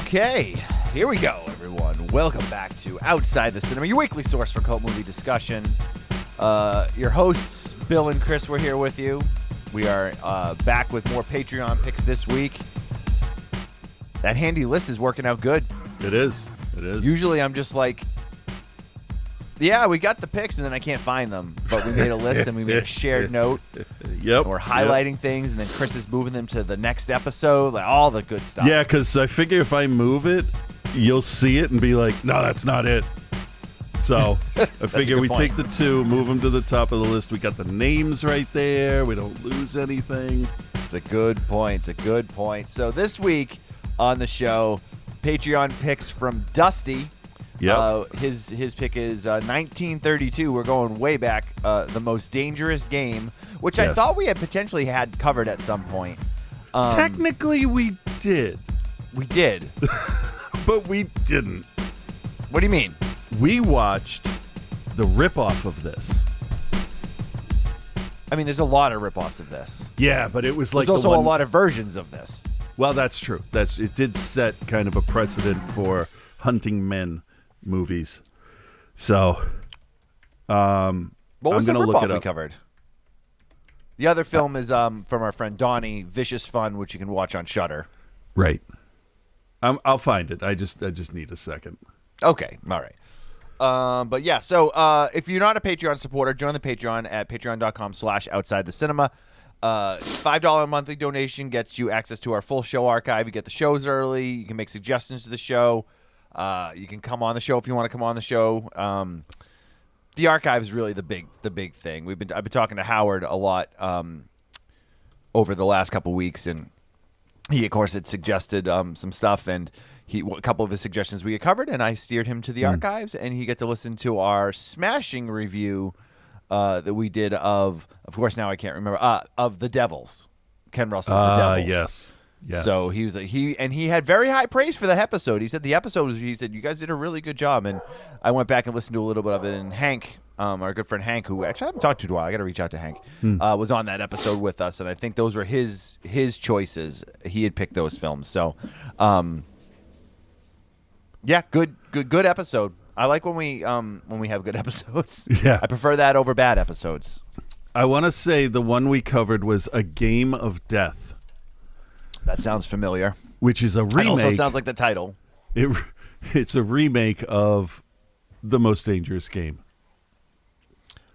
Okay, here we go, everyone. Welcome back to Outside the Cinema, your weekly source for cult movie discussion. Your hosts, Bill and Chris, were here with you. We are back with more Patreon picks this week. That handy list is working out good. It is. It is. Usually I'm just like, yeah, we got the picks, and then I can't find them. But we made a list, and we made a shared note. Yep. And we're highlighting things, and then Chris is moving them to the next episode, like all the good stuff. Yeah, because I figure if I move it, you'll see it and be like, no, that's not it. So I figure we take the two, move them to the top of the list. We got the names right there. We don't lose anything. It's a good point. It's a good point. So this week on the show, Patreon picks from Dusty. Yep. His pick is 1932. We're going way back. The Most Dangerous Game, which I thought we had potentially had covered at some point. Technically, we did. We did. But we didn't. What do you mean? We watched the ripoff of this. I mean, there's a lot of ripoffs of this. Yeah, but it was like there's also a lot of versions of this. Well, that's true. It did set kind of a precedent for hunting men movies. So, what was I'm the gonna look ripoff it we up. covered? The other film is from our friend Donnie, Vicious Fun, which you can watch on Shudder. Right. I'll find it. I just need a second. Okay. All right. But yeah, so if you're not a Patreon supporter, join the Patreon at patreon.com/outsidethecinema. $5 a monthly donation gets you access to our full show archive. You get the shows early. You can make suggestions to the show. You can come on the show if you want to come on the show. The archive is really the big thing. I've been talking to Howard a lot over the last couple weeks, and he, of course, had suggested some stuff, and a couple of his suggestions we had covered, and I steered him to the archives, and he got to listen to our smashing review that we did of course, now I can't remember, of The Devils. Ken Russell's The Devils. Yes. So he was he had very high praise for the episode. He said he said you guys did a really good job, and I went back and listened to a little bit of it, and Hank, our good friend Hank, who actually I haven't talked to in a while, I got to reach out to Hank, was on that episode with us, and I think those were his choices. He had picked those films. So yeah, good episode. I like when we have good episodes. Yeah. I prefer that over bad episodes. I want to say the one we covered was A Game of Death. That sounds familiar. Which is a remake. It also sounds like the title. It's a remake of The Most Dangerous Game.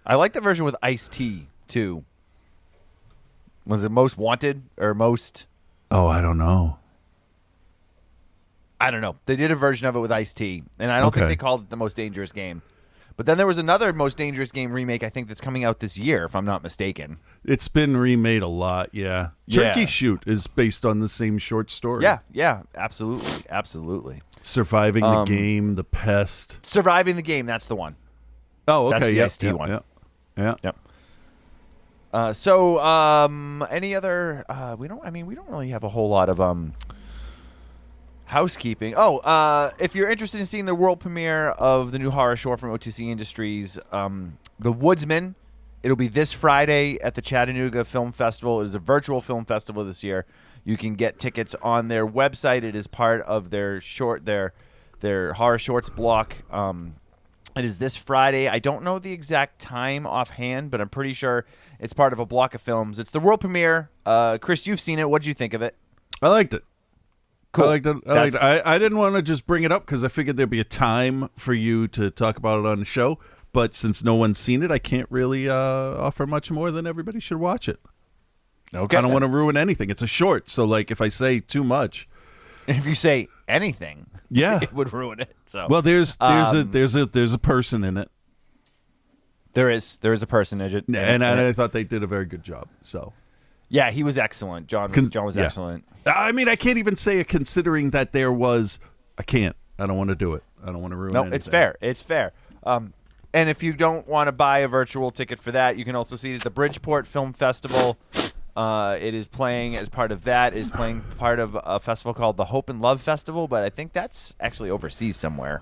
I like the version with Ice-T, too. Was it Most Wanted or Most... Oh, I don't know. I don't know. They did a version of it with Ice-T, and I don't think they called it The Most Dangerous Game. But then there was another Most Dangerous Game remake, I think, that's coming out this year, if I'm not mistaken. It's been remade a lot, yeah. Turkey Shoot is based on the same short story. Yeah, absolutely. Surviving the Game, The Pest. Surviving the Game, that's the one. Oh, okay. That's the Yep, Ice-T one. Yeah. Yep. Any other... we don't really have a whole lot of... housekeeping. If you're interested in seeing the world premiere of the new horror short from OTC Industries, The Woodsman, it'll be this Friday at the Chattanooga Film Festival. It is a virtual film festival this year. You can get tickets on their website. It is part of their horror shorts block. It is this Friday. I don't know the exact time offhand, but I'm pretty sure it's part of a block of films. It's the world premiere. Chris, you've seen it. What did you think of it? I liked it. Cool. I liked it. I didn't want to just bring it up because I figured there'd be a time for you to talk about it on the show. But since no one's seen it, I can't really offer much more than everybody should watch it. Okay. I don't want to ruin anything. It's a short, so like if I say too much, if you say anything, it would ruin it. So well, there's a person in it. There is a person in it, and I thought they did a very good job. So. Yeah, he was excellent. John was excellent. I mean, I can't even say it considering that there was... I can't. I don't want to do it. I don't want to ruin anything. No, it's fair. It's fair. And if you don't want to buy a virtual ticket for that, you can also see it at the Bridgeport Film Festival. It is playing as part of that. It is playing part of a festival called the Hope and Love Festival, but I think that's actually overseas somewhere.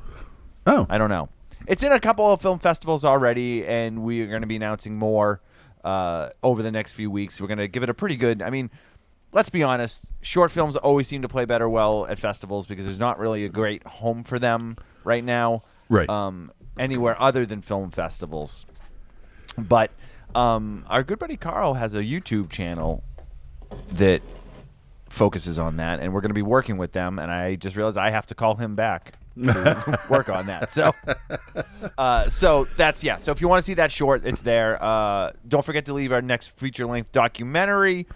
Oh. I don't know. It's in a couple of film festivals already, and we are going to be announcing more over the next few weeks. We're going to give it a pretty good... I mean, let's be honest, short films always seem to play better well at festivals because there's not really a great home for them right now. Right. Anywhere other than film festivals. But our good buddy Carl has a YouTube channel that focuses on that, and we're going to be working with them, and I just realized I have to call him back to work on that. So that's, so if you want to see that short, it's there. Don't forget to leave our next feature-length documentary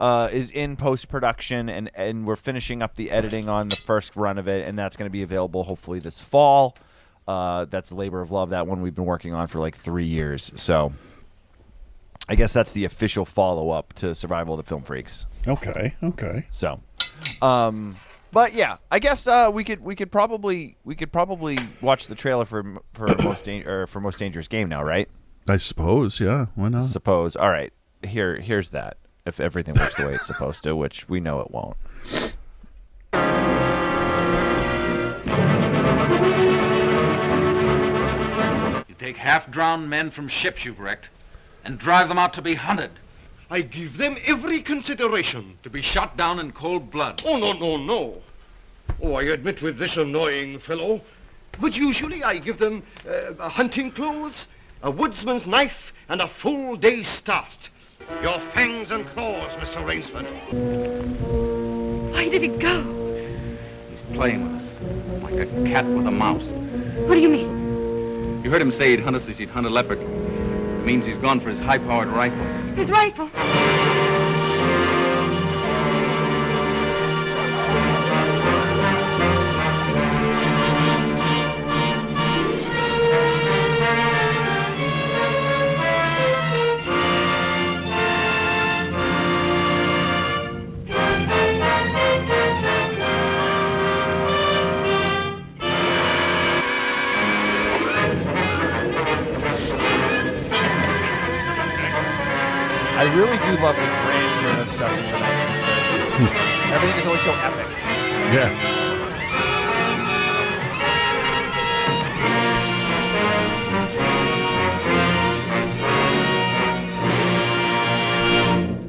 is in post-production, and we're finishing up the editing on the first run of it, and that's going to be available hopefully this fall. That's a labor of love, that one we've been working on for like 3 years. So I guess that's the official follow-up to Survival of the Film Freaks. Okay. So, but yeah, I guess we could probably watch the trailer for Most Dangerous Game now, right? I suppose, yeah. Why not? Suppose. All right. Here's that. If everything works the way it's supposed to, which we know it won't. You take half-drowned men from ships you've wrecked and drive them out to be hunted. I give them every consideration. To be shot down in cold blood. Oh, no. Oh, I admit with this annoying fellow. But usually I give them hunting clothes, a woodsman's knife, and a full day's start. Your fangs and claws, Mr. Rainsford. Why did he go? He's playing with us, like a cat with a mouse. What do you mean? You heard him say he'd hunt us as he'd hunt a leopard. It means he's gone for his high-powered rifle. His rifle? I really do love the grandeur of stuff in the 1930s. Everything is always so epic. Yeah.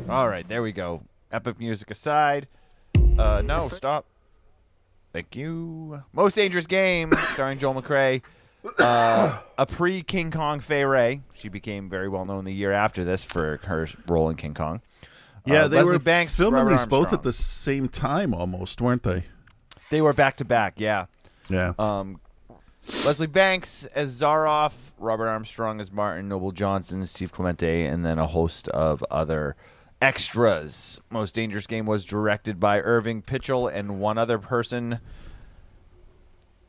All right, there we go. Epic music aside. No, stop. Thank you. Most Dangerous Game, starring Joel McCrea. A pre-King Kong Fay Wray. She became very well known the year after this for her role in King Kong. Yeah, they Leslie were Banks, filming Robert these both Armstrong. at the same time almost, weren't they? They were back to back, yeah. Yeah. Leslie Banks as Zaroff, Robert Armstrong as Martin, Noble Johnson, Steve Clemente, and then a host of other extras. Most Dangerous Game was directed by Irving Pitchell and one other person,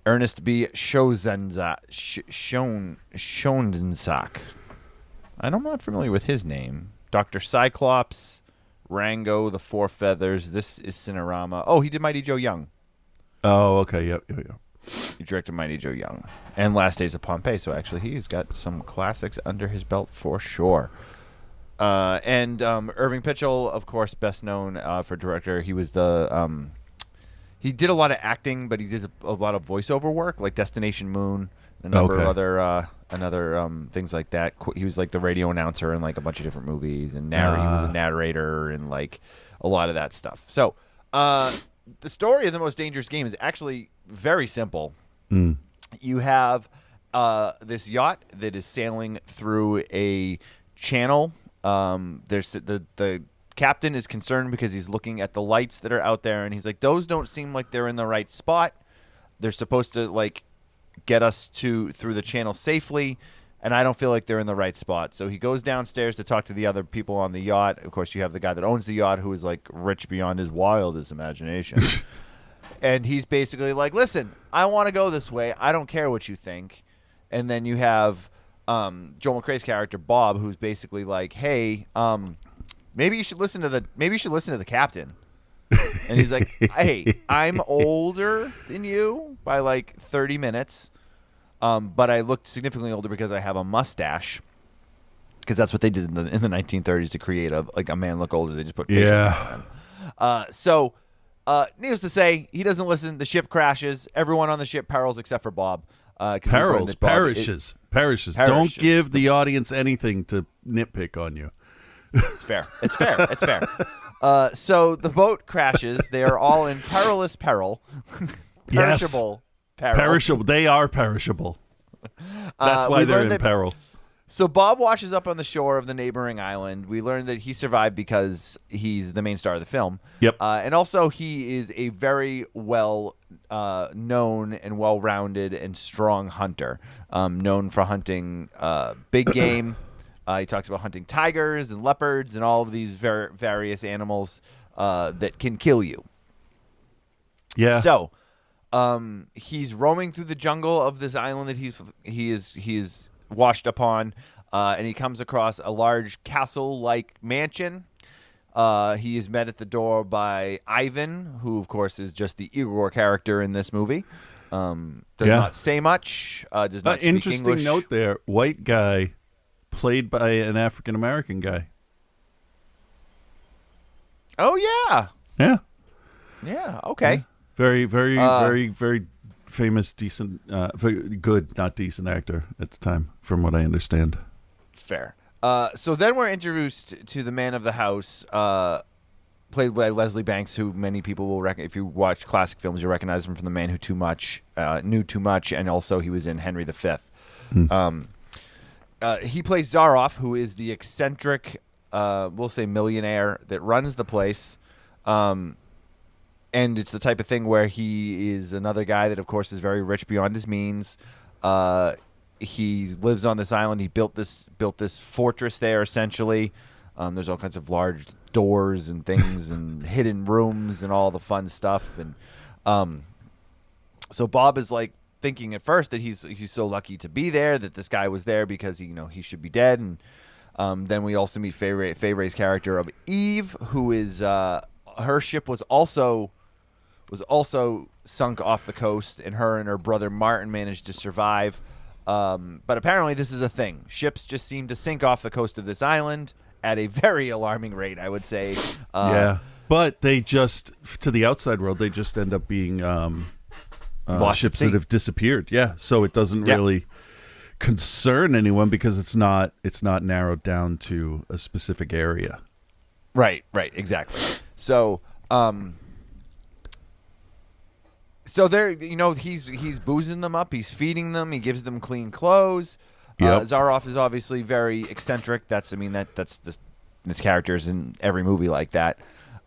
Ernest B. Schonenzak. I'm not familiar with his name. Dr. Cyclops, Rango, The Four Feathers, This is Cinerama. Oh, he did Mighty Joe Young. Oh, okay. Yep. He directed Mighty Joe Young and Last Days of Pompeii. So actually, he's got some classics under his belt for sure. And Irving Pitchell, of course, best known for director. He was the he did a lot of acting, but he did a lot of voiceover work, like Destination Moon, and a number of other things like that. He was like the radio announcer in like a bunch of different movies, and he was a narrator and like a lot of that stuff. So the story of The Most Dangerous Game is actually very simple. You have this yacht that is sailing through a channel. There's the captain is concerned because he's looking at the lights that are out there, and he's like, those don't seem like they're in the right spot. They're supposed to like get us through the channel safely, and I don't feel like they're in the right spot. So he goes downstairs to talk to the other people on the yacht. Of course, you have the guy that owns the yacht who is like rich beyond his wildest imagination. And he's basically like, listen, I want to go this way. I don't care what you think. And then you have Joel McCrea's character, Bob, who's basically like, hey, maybe you should listen to the captain. And he's like, hey, I'm older than you by like 30 minutes. But I looked significantly older because I have a mustache. Because that's what they did in the 1930s to create a man look older. They just put facial hair on him. So needless to say, he doesn't listen. The ship crashes. Everyone on the ship perils except for Bob. Perishes. Don't give the audience anything to nitpick on you. It's fair. So the boat crashes. They are all in perilous peril. Perishable peril. Perishable. They are perishable. That's why they're in peril. So Bob washes up on the shore of the neighboring island. We learn that he survived because he's the main star of the film. Yep. And also he is a very well known and well-rounded and strong hunter, known for hunting big game. He talks about hunting tigers and leopards and all of these various animals that can kill you. Yeah. So he's roaming through the jungle of this island that he is washed upon, and he comes across a large castle-like mansion. He is met at the door by Ivan, who, of course, is just the Igor character in this movie. Does not say much. Does not speak interesting English. note there. White guy played by an African-American guy. Oh, yeah. Yeah. Yeah, okay. Yeah. Very, very, very, very famous, decent, good, not decent actor at the time, from what I understand. Fair. So then we're introduced to the man of the house, played by Leslie Banks, who many people will recognize. If you watch classic films, you'll recognize him from The Man Who Knew Too Much, and also he was in Henry V. He plays Zaroff, who is the eccentric, we'll say millionaire that runs the place. And it's the type of thing where he is another guy that, of course, is very rich beyond his means. He lives on this island. He built this fortress there, essentially. There's all kinds of large doors and things and hidden rooms and all the fun stuff. And so Bob is like thinking at first that he's so lucky to be there, that this guy was there because he should be dead. And then we also meet Fay Wray's character of Eve, who is her ship was also sunk off the coast, and her and her brother Martin managed to survive. But apparently this is a thing. Ships just seem to sink off the coast of this island at a very alarming rate, I would say. Yeah. But they just, to the outside world, they just end up being ships that have disappeared. Yeah. So it doesn't really concern anyone because it's not narrowed down to a specific area. Right, exactly. So, there, he's boozing them up. He's feeding them. He gives them clean clothes. Yep. Zaroff is obviously very eccentric. That's this character is in every movie like that.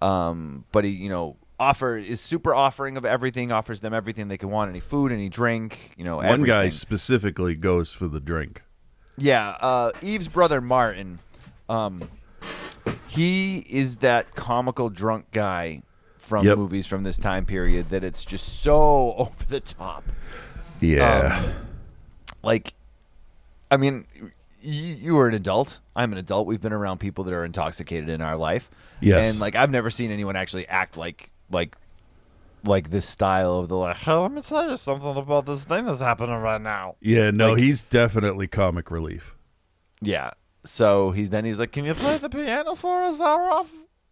But he, is super offering of everything. Offers them everything they can want, any food, any drink. One everything. guy specifically goes for the drink. Yeah. Eve's brother Martin. He is that comical drunk guy from movies from this time period that it's just so over the top. Yeah. You were an adult. I'm an adult. We've been around people that are intoxicated in our life. Yes. And I've never seen anyone actually act like this style of the hey, let me tell you something about this thing that's happening right now. Yeah, no, he's definitely comic relief. Yeah. So he's like, can you play the piano for us, Zaroff?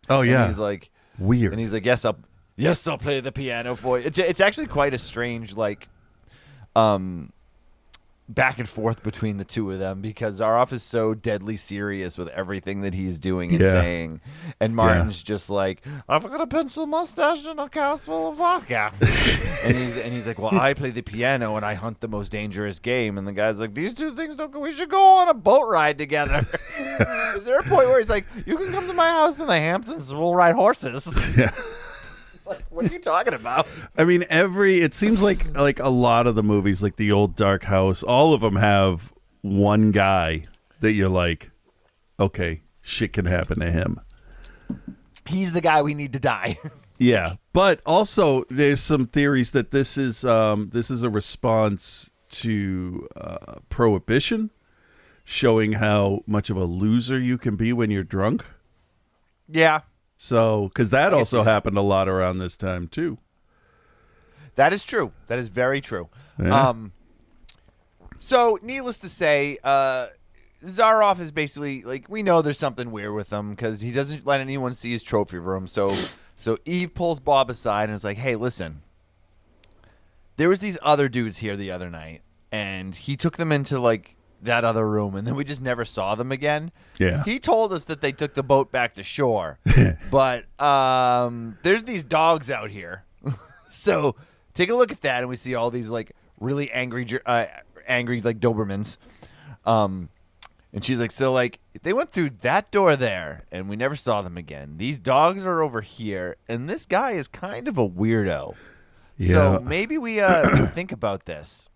Oh yeah. And he's like, weird. And he's like, yes, I'll play the piano for you. It's actually quite a strange back and forth between the two of them because Zaroff is so deadly serious with everything that he's doing and saying, and Martin's just like, I've got a pencil mustache and a house full of vodka, and he's like, well, I play the piano and I hunt the most dangerous game, and the guy's like, these two things don't go. We should go on a boat ride together. Is there a point where he's like, you can come to my house in the Hamptons and we'll ride horses? Yeah. Like, what are you talking about? I mean, it seems like a lot of the movies, like the old Dark House, all of them have one guy that you're like, okay, shit can happen to him. He's the guy we need to die. Yeah, but also there's some theories that this is a response to Prohibition, showing how much of a loser you can be when you're drunk. Yeah. So, because that also happened a lot around this time too. That is true. That is very true. Yeah. So, needless to say, Zaroff is basically we know there's something weird with him because he doesn't let anyone see his trophy room. So Eve pulls Bob aside and is like, "Hey, listen. There was these other dudes here the other night, and he took them into that other room, and then we just never saw them again. Yeah. He told us that they took the boat back to shore, but there's these dogs out here. So take a look at that, and we see all these like really angry like Dobermans. And she's like, so like they went through that door there, and we never saw them again. These dogs are over here, and this guy is kind of a weirdo. Yeah. So maybe we think about this.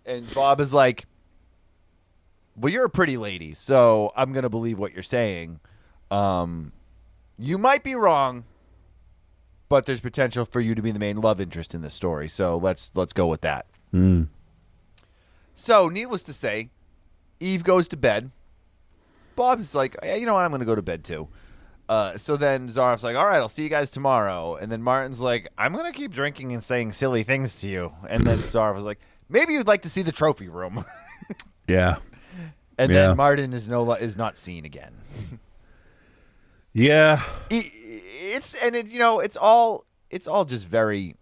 And Bob is like, well, you're a pretty lady, so I'm going to believe what you're saying. You might be wrong, but there's potential for you to be the main love interest in this story. So let's go with that. Mm. So needless to say, Eve goes to bed. Bob's like, hey, you know what? I'm going to go to bed too. So then Zaroff's like, all right, I'll see you guys tomorrow. And then Martin's like, I'm going to keep drinking and saying silly things to you. And then Zaroff was like, maybe you'd like to see the trophy room. Yeah. And then Martin is not seen again. Yeah. It's all just very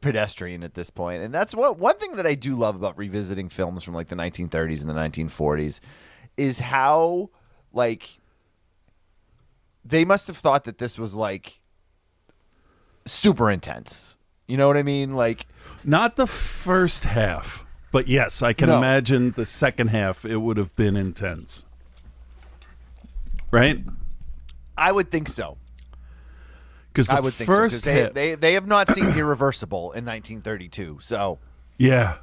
pedestrian at this point. And that's one thing that I do love about revisiting films from like the 1930s and the 1940s is how like they must have thought that this was like super intense. You know what I mean? Like not the first half, but yes, I can imagine the second half it would have been intense. Right? I would think so. Because I would think first so, they have not seen Irreversible in 1932. So yeah.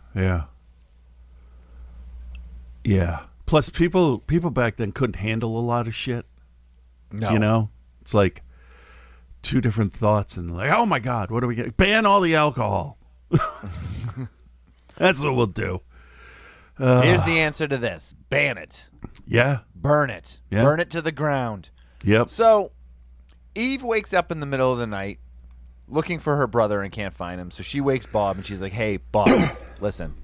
Plus, people back then couldn't handle a lot of shit. no, You know, it's like two different thoughts and like, oh my god, what do we get? Ban all the alcohol. That's what we'll do. Here's the answer to this: ban it, Yeah. burn it, Yeah. burn it to the ground. Yep. So Eve wakes up in the middle of the night looking for her brother and can't find him. So she wakes Bob and she's like, hey, Bob, listen,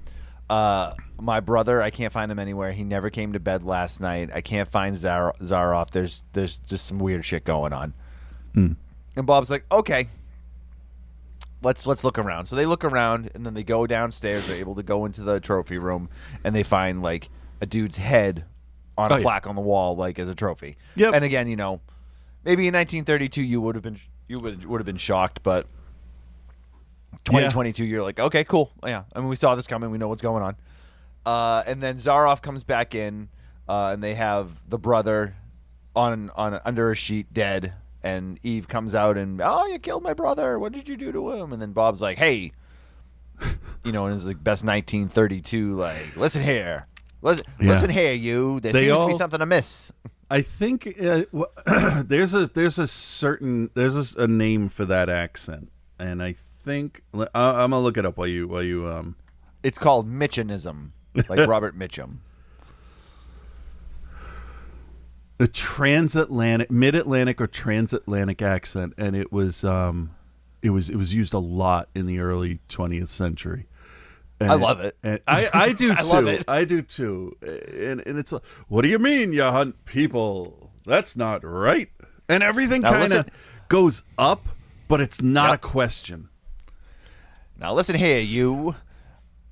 my brother, I can't find him anywhere. He never came to bed last night. I can't find Zaroff. There's just some weird shit going on. Mm. And Bob's like, okay, let's look around. So they look around and then they go downstairs. They're able to go into the trophy room and they find like a dude's head on a plaque on the wall, like as a trophy. Yep. And again, maybe in 1932 you would have been shocked, but 2022 you're like, okay, cool. Yeah, I mean we saw this coming. We know what's going on. And then Zaroff comes back in, and they have the brother on under a sheet dead. And Eve comes out and, oh, you killed my brother. What did you do to him? And then Bob's like, hey, in his like best 1932, like, listen here. Listen here, you. There seems to be something amiss. I think there's a name for that accent, and I think I'm gonna look it up while you. It's called Mitchumism, like Robert Mitchum. The mid-Atlantic or transatlantic accent, and it was used a lot in the early 20th century. And I love it. And I do too. I love it. I do too. And it's what do you mean you hunt people? That's not right. And everything kind of goes up, but it's not a question. Now listen here, you.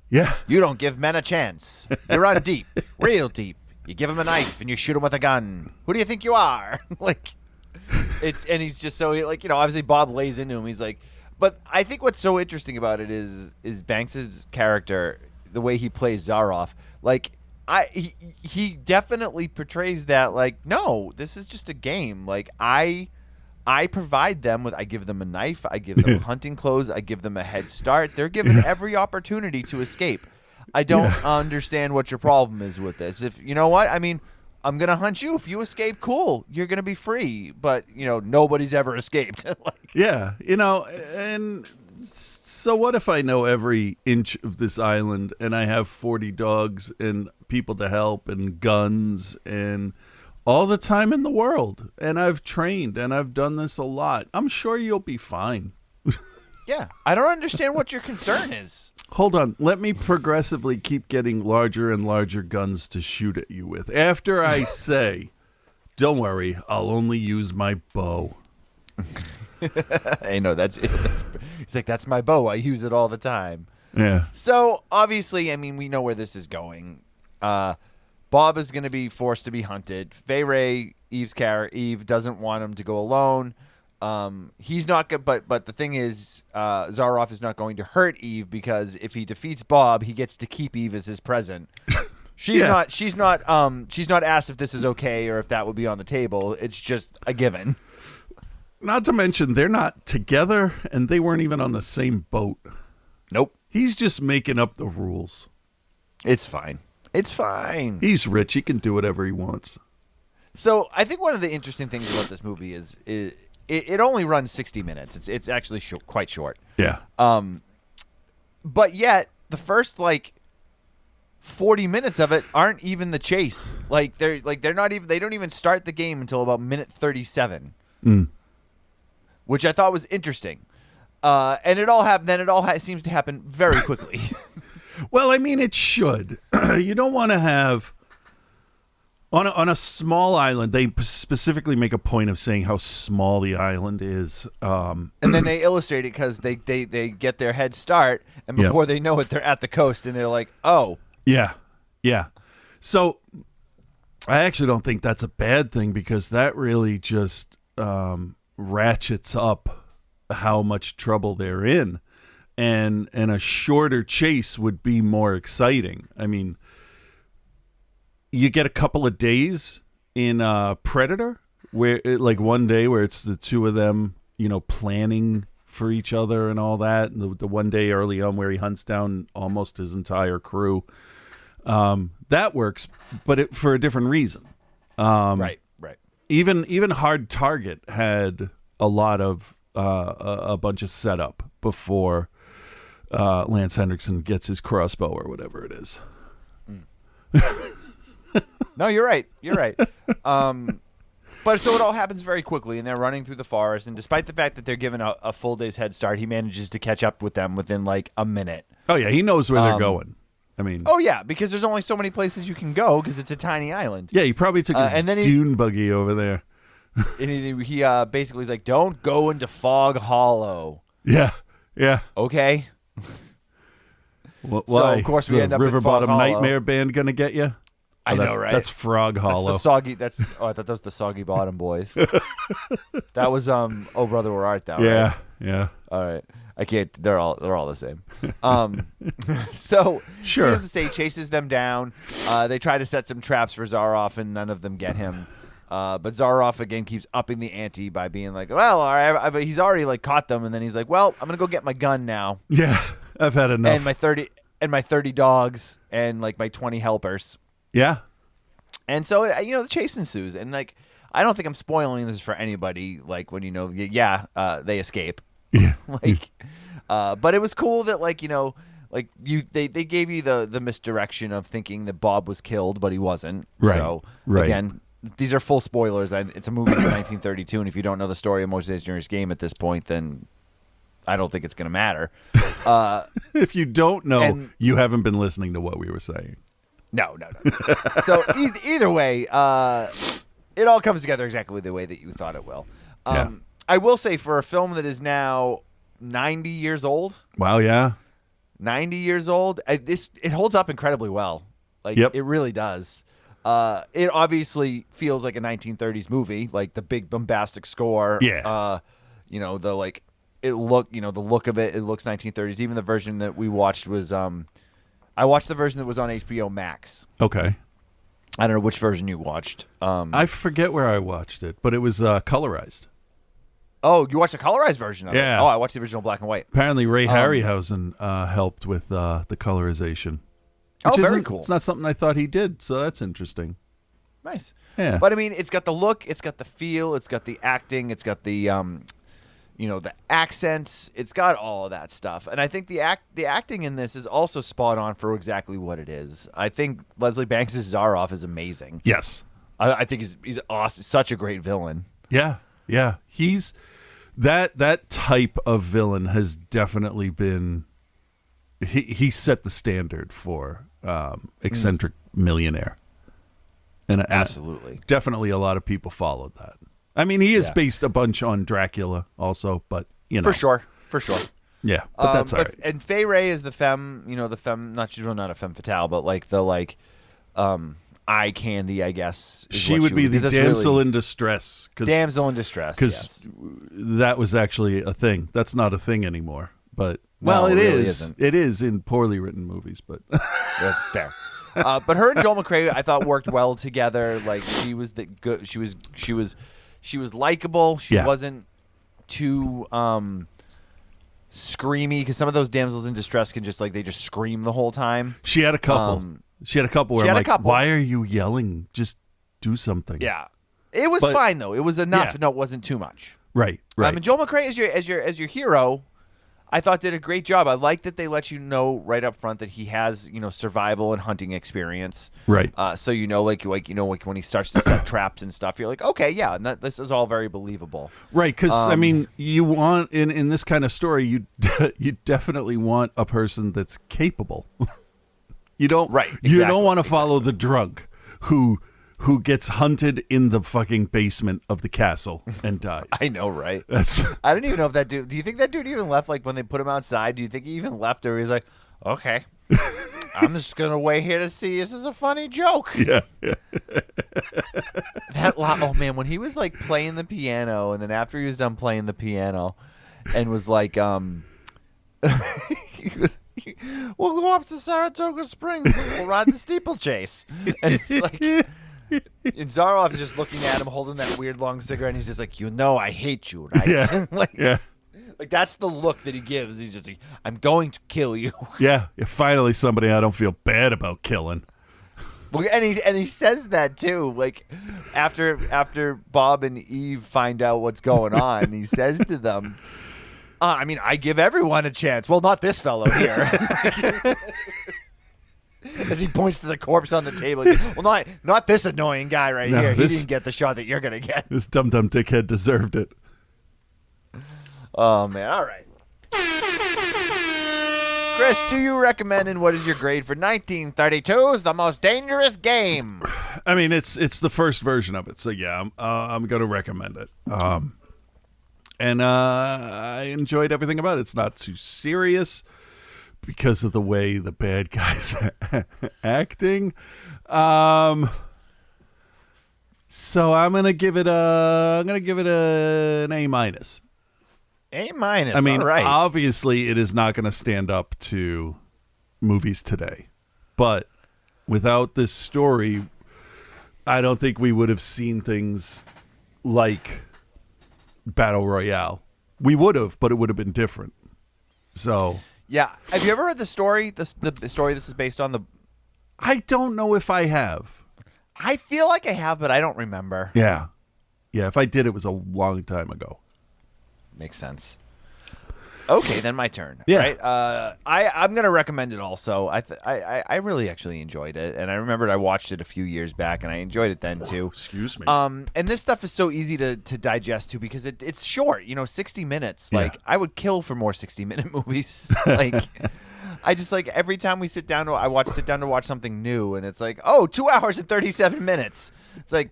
Yeah. You don't give men a chance. You run deep, real deep. You give him a knife and you shoot him with a gun. Who do you think you are? And he's just so obviously Bob lays into him. He's like, but I think what's so interesting about it is Banks's character, the way he plays Zaroff. Like he definitely portrays that like, no, this is just a game. Like I provide them with, I give them a knife, I give them hunting clothes, I give them a head start. They're given every opportunity to escape. I don't understand what your problem is with this. If you know what I mean, I'm gonna hunt you. If you escape, cool, you're gonna be free. But nobody's ever escaped. And so what if I know every inch of this island and I have 40 dogs and people to help and guns and all the time in the world, and I've trained and I've done this a lot. I'm sure you'll be fine. Yeah, I don't understand what your concern is. Hold on. Let me progressively keep getting larger and larger guns to shoot at you with. After I say, don't worry, I'll only use my bow. Hey, no, that's he's like, that's my bow. I use it all the time. Yeah. So, obviously, I mean, we know where this is going. Bob is going to be forced to be hunted. Fay Ray, Eve doesn't want him to go alone. He's not good, but the thing is, Zaroff is not going to hurt Eve because if he defeats Bob, he gets to keep Eve as his present. She's not asked if this is okay or if that would be on the table. It's just a given. Not to mention, they're not together, and they weren't even on the same boat. Nope. He's just making up the rules. It's fine. It's fine. He's rich. He can do whatever he wants. So I think one of the interesting things about this movie is it only runs 60 minutes. It's actually quite short. Yeah. But yet the first 40 minutes of it aren't even the chase. They're not even. They don't even start the game until about minute 37, which I thought was interesting. And it all happened. Then it all seems to happen very quickly. Well, I mean, it should. You don't want to have on a small island. They specifically make a point of saying how small the island is, and then they illustrate it because they get their head start, and before they know it, they're at the coast, and they're like, "Oh, yeah." So I actually don't think that's a bad thing because that really just ratchets up how much trouble they're in. And a shorter chase would be more exciting. I mean, you get a couple of days in Predator, where one day where it's the two of them, planning for each other and all that. And the one day early on where he hunts down almost his entire crew. That works, but for a different reason. right. Even Hard Target had a lot of a bunch of setup before Lance Henriksen gets his crossbow or whatever it is. No, you're right. But so it all happens very quickly, and they're running through the forest. And despite the fact that they're given a full day's head start, he manages to catch up with them within a minute. Oh yeah, he knows where they're going. I mean, oh yeah, because there's only so many places you can go because it's a tiny island. Yeah, he probably took his dune buggy over there. And he basically is like, "Don't go into Fog Hollow." Yeah. Okay. Why? So of course we end up River in Fog Bottom Hollow. Nightmare Band gonna get you? I know, right? That's Frog Hollow. That's the soggy. I thought that was the Soggy Bottom Boys. That was Oh Brother Where Art Thou? Yeah, right? yeah. All right. I can't. They're all the same. So Sure. Needless to say, chases them down. They try to set some traps for Zaroff, and none of them get him. But Zaroff again keeps upping the ante by being like, "Well, all right, he's already caught them," and then he's like, "Well, I'm gonna go get my gun now." Yeah, I've had enough. And my 30 dogs and my 20 helpers. Yeah. And so the chase ensues, and I don't think I'm spoiling this for anybody. When they escape. Yeah. But it was cool that they gave you the misdirection of thinking that Bob was killed, but he wasn't. Right. So right. Again, these are full spoilers. It's a movie from 1932, and if you don't know the story of Moses Jr.'s game at this point, then I don't think it's going to matter. If you don't know, you haven't been listening to what we were saying. No. So either way, it all comes together exactly the way that you thought it will. Yeah. I will say for a film that is now 90 years old. Wow, yeah. 90 years old. It holds up incredibly well. Yep. It really does. It obviously feels like a 1930s movie, the big bombastic score. Yeah. The the look of it. It looks 1930s. Even the version that we watched was I watched the version that was on HBO Max. Okay. I don't know which version you watched. I forget where I watched it, but it was colorized. Oh, you watched the colorized version of it? Yeah. Oh, I watched the original black and white. Apparently, Ray Harryhausen helped with the colorization. Very cool. It's not something I thought he did, so that's interesting. Nice. Yeah. But I mean, it's got the look, it's got the feel, it's got the acting, it's got the the accents, it's got all of that stuff. And I think the acting in this is also spot on for exactly what it is. I think Leslie Banks' Zaroff is amazing. Yes. I think he's awesome, such a great villain. Yeah. He's that type of villain has definitely been he set the standard for eccentric millionaire. And absolutely. Definitely a lot of people followed that. I mean, he is based a bunch on Dracula also, but For sure. Yeah, but that's all right. And Fay Ray is the femme, not she's not a femme fatale, but eye candy, I guess. She would be the damsel in distress. Damsel in distress, because that was actually a thing. That's not a thing anymore. But No, it it really is. isn't. It is in poorly written movies, but Fair. But her and Joel McCrea, I thought, worked well together. Like she was the good. She was likable. She Yeah. wasn't too screamy, because some of those damsels in distress can just they just scream the whole time. she had a couple. She had a couple where she I'm had a like, couple. why are you yelling? Just do something. Yeah, it was But- fine though. It was enough. Yeah. No, it wasn't too much. Right. Right. And Joel McCrea as your hero, I thought did a great job. I like that they let you know right up front that he has survival and hunting experience. Right. So like when he starts to set traps and stuff, you're like, okay, yeah, and this is all very believable. Right, because I mean, you want in this kind of story, you definitely want a person that's capable. You don't. Right, You exactly, don't want to follow the drunk who gets hunted in the fucking basement of the castle and dies. I know, right? That's I don't even know if that dude. Do you think that dude even left? Like when they put him outside, do you think he even left, or he's like, okay, I'm just gonna wait here to see. This is a funny joke. yeah. Oh man, when he was like playing the piano, and then after he was done playing the piano, and was like, we'll go up to Saratoga Springs and we'll ride the steeplechase. And it's like, and Zaroff's just looking at him, holding that weird long cigarette, and he's just like, I hate you, right? Yeah. like that's the look that he gives. He's just like, I'm going to kill you. Yeah. Finally, somebody I don't feel bad about killing. Well, and he says that too. Like after Bob and Eve find out what's going on, he says to them, I mean, I give everyone a chance. Well, not this fellow here. As he points to the corpse on the table. Well, not this annoying guy right here. He didn't get the shot that you're going to get. This dum-dum dickhead deserved it. Oh, man. All right. Chris, do you recommend, and what is your grade for 1932's The Most Dangerous Game? I mean, it's the first version of it, so yeah, I'm going to recommend it. And I enjoyed everything about it. It's not too serious because of the way the bad guys acting. So I'm gonna give it an A-. A-. I mean, all right. obviously, it is not going to stand up to movies today, but without this story, I don't think we would have seen things like Battle Royale. We would have, but it would have been different. So Yeah. Have you ever heard the story? The story this is based on. I don't know if I have. I feel like I have, but I don't remember. Yeah. If I did, it was a long time ago. Makes sense. Okay, then my turn. Yeah. Right. I'm gonna recommend it also. I really actually enjoyed it, and I remembered I watched it a few years back, and I enjoyed it then too. Excuse me. And this stuff is so easy to digest too because it's short. 60 minutes. Yeah. Like I would kill for more 60-minute movies. Like I just like every time we sit down to watch something new, and it's like 2 hours and 37 minutes. It's like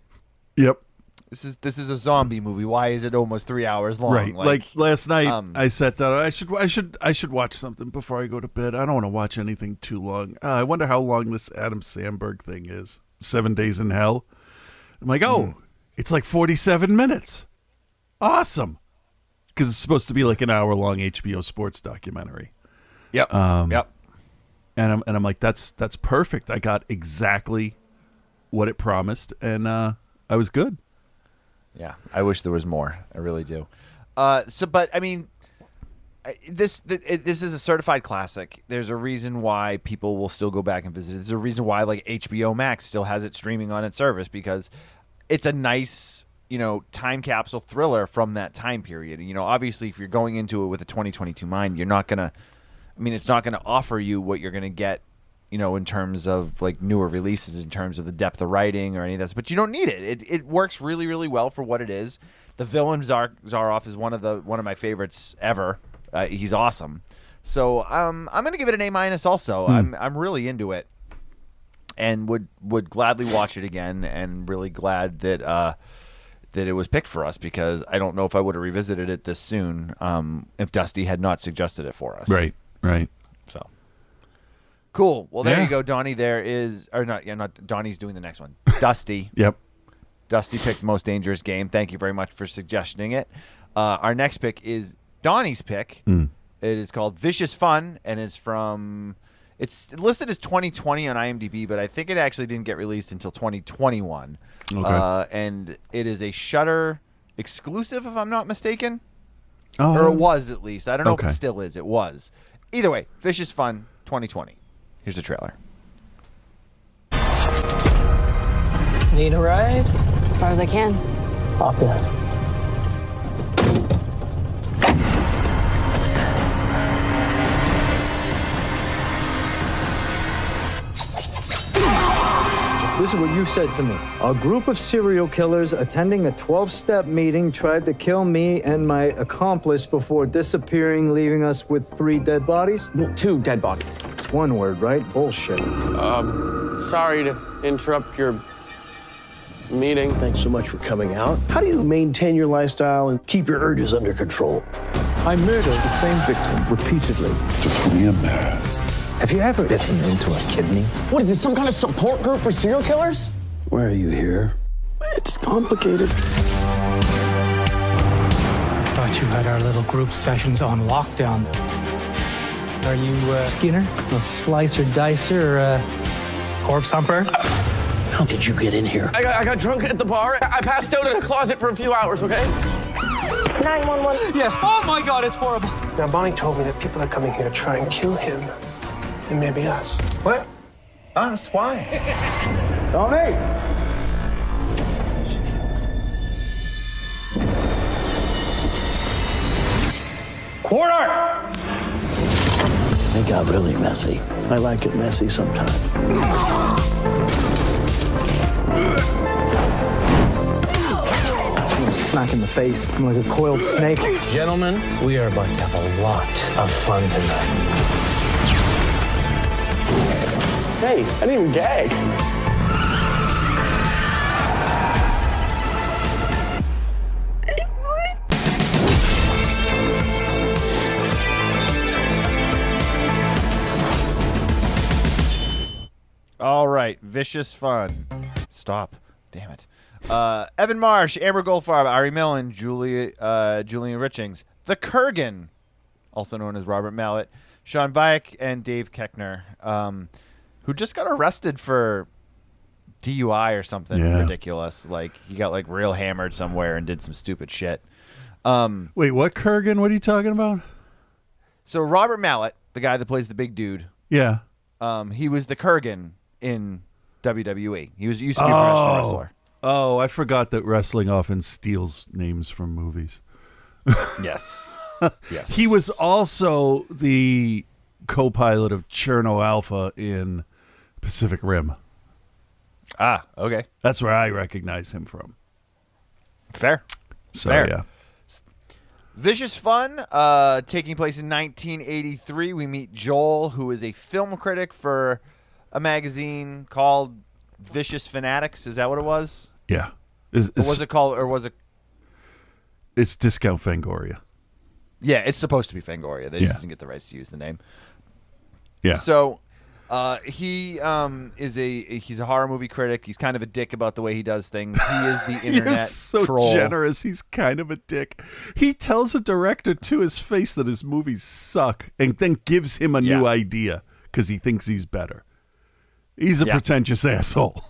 Yep. this is a zombie movie. Why is it almost 3 hours long? Right. Like last night, I sat down. I should watch something before I go to bed. I don't want to watch anything too long. I wonder how long this Adam Sandberg thing is. 7 Days in Hell. I'm like, it's like 47 minutes. Awesome. Because it's supposed to be like an hour-long HBO sports documentary. Yep. Yep. And I'm like, that's perfect. I got exactly what it promised, and I was good. Yeah, I wish there was more. I really do. But I mean, this is a certified classic. There's a reason why people will still go back and visit it. There's a reason why like HBO Max still has it streaming on its service because it's a nice, time capsule thriller from that time period. And, obviously, if you're going into it with a 2022 mind, you're not gonna. I mean, it's not going to offer you what you're going to get. In terms of like newer releases, in terms of the depth of writing or any of that, but you don't need it. It works really, really well for what it is. The villain Zaroff is one of my favorites ever. He's awesome. So I'm gonna give it an A- also. I'm really into it, and would gladly watch it again. And really glad that it was picked for us because I don't know if I would have revisited it this soon if Dusty had not suggested it for us. Right. So. Cool. Well, there Yeah. you go, Donnie. There is, or not? Yeah, not Donnie's doing the next one. Dusty. Yep. Dusty picked Most Dangerous Game. Thank you very much for suggesting it. Our next pick is Donnie's pick. It is called Vicious Fun, and it's from. It's listed as 2020 on IMDb, but I think it actually didn't get released until 2021. Okay. And it is a Shudder exclusive, if I'm not mistaken. Oh. Or it was, at least. I don't know if Okay. it still is. It was. Either way, Vicious Fun 2020. Here's the trailer. Need a ride? As far as I can. Hop in. This is what you said to me. A group of serial killers attending a 12-step meeting tried to kill me and my accomplice before disappearing, leaving us with 3 dead bodies? Well, 2 dead bodies. It's one word, right? Bullshit. Sorry to interrupt your meeting. Thanks so much for coming out. How do you maintain your lifestyle and keep your urges under control? I murdered the same victim repeatedly. Just give me a mask. Have you ever bitten into a kidney? What is this, some kind of support group for serial killers? Why are you here? It's complicated. I thought you had our little group sessions on lockdown. Are you Skinner, a slicer dicer, or a corpse humper? How did you get in here? I got drunk at the bar. I passed out in a closet for a few hours, okay? 911. Yes. Oh my God, it's horrible. Now, Bonnie told me that people are coming here to try and kill him. And maybe us. What? Us? Why? Tony! Quarter! It got really messy. I like it messy sometimes. I'm smack in the face. I'm like a coiled snake. Gentlemen, we are about to have a lot of fun tonight. Hey, I didn't even gag. All right, Vicious Fun. Stop. Damn it. Evan Marsh, Amber Goldfarb, Ari Millen, Julian Richings, The Kurgan, also known as Robert Mallet, Sean Bayek, and Dave Keckner, who just got arrested for DUI or something ridiculous. Like, he got, like, real hammered somewhere and did some stupid shit. Wait, what Kurgan? What are you talking about? So Robert Mallet, the guy that plays the big dude, Yeah. he was the Kurgan in WWE. He used to be a professional wrestler. Oh, I forgot that wrestling often steals names from movies. Yes. Yes. He was also the co-pilot of Cherno Alpha in Pacific Rim. Ah, okay. That's where I recognize him from. Fair. So, Fair. yeah. Vicious Fun, taking place in 1983. We meet Joel, who is a film critic for a magazine called Vicious Fanatics. Is that what it was? Yeah. Or was it called, or was it? It's Discount Fangoria. Yeah, it's supposed to be Fangoria. They just Yeah. didn't get the rights to use the name. Yeah. So he he's a horror movie critic. He's kind of a dick about the way he does things. He is the You're internet so troll. generous. He's kind of a dick. He tells a director to his face that his movies suck and then gives him a new idea because he thinks he's better. He's a pretentious asshole.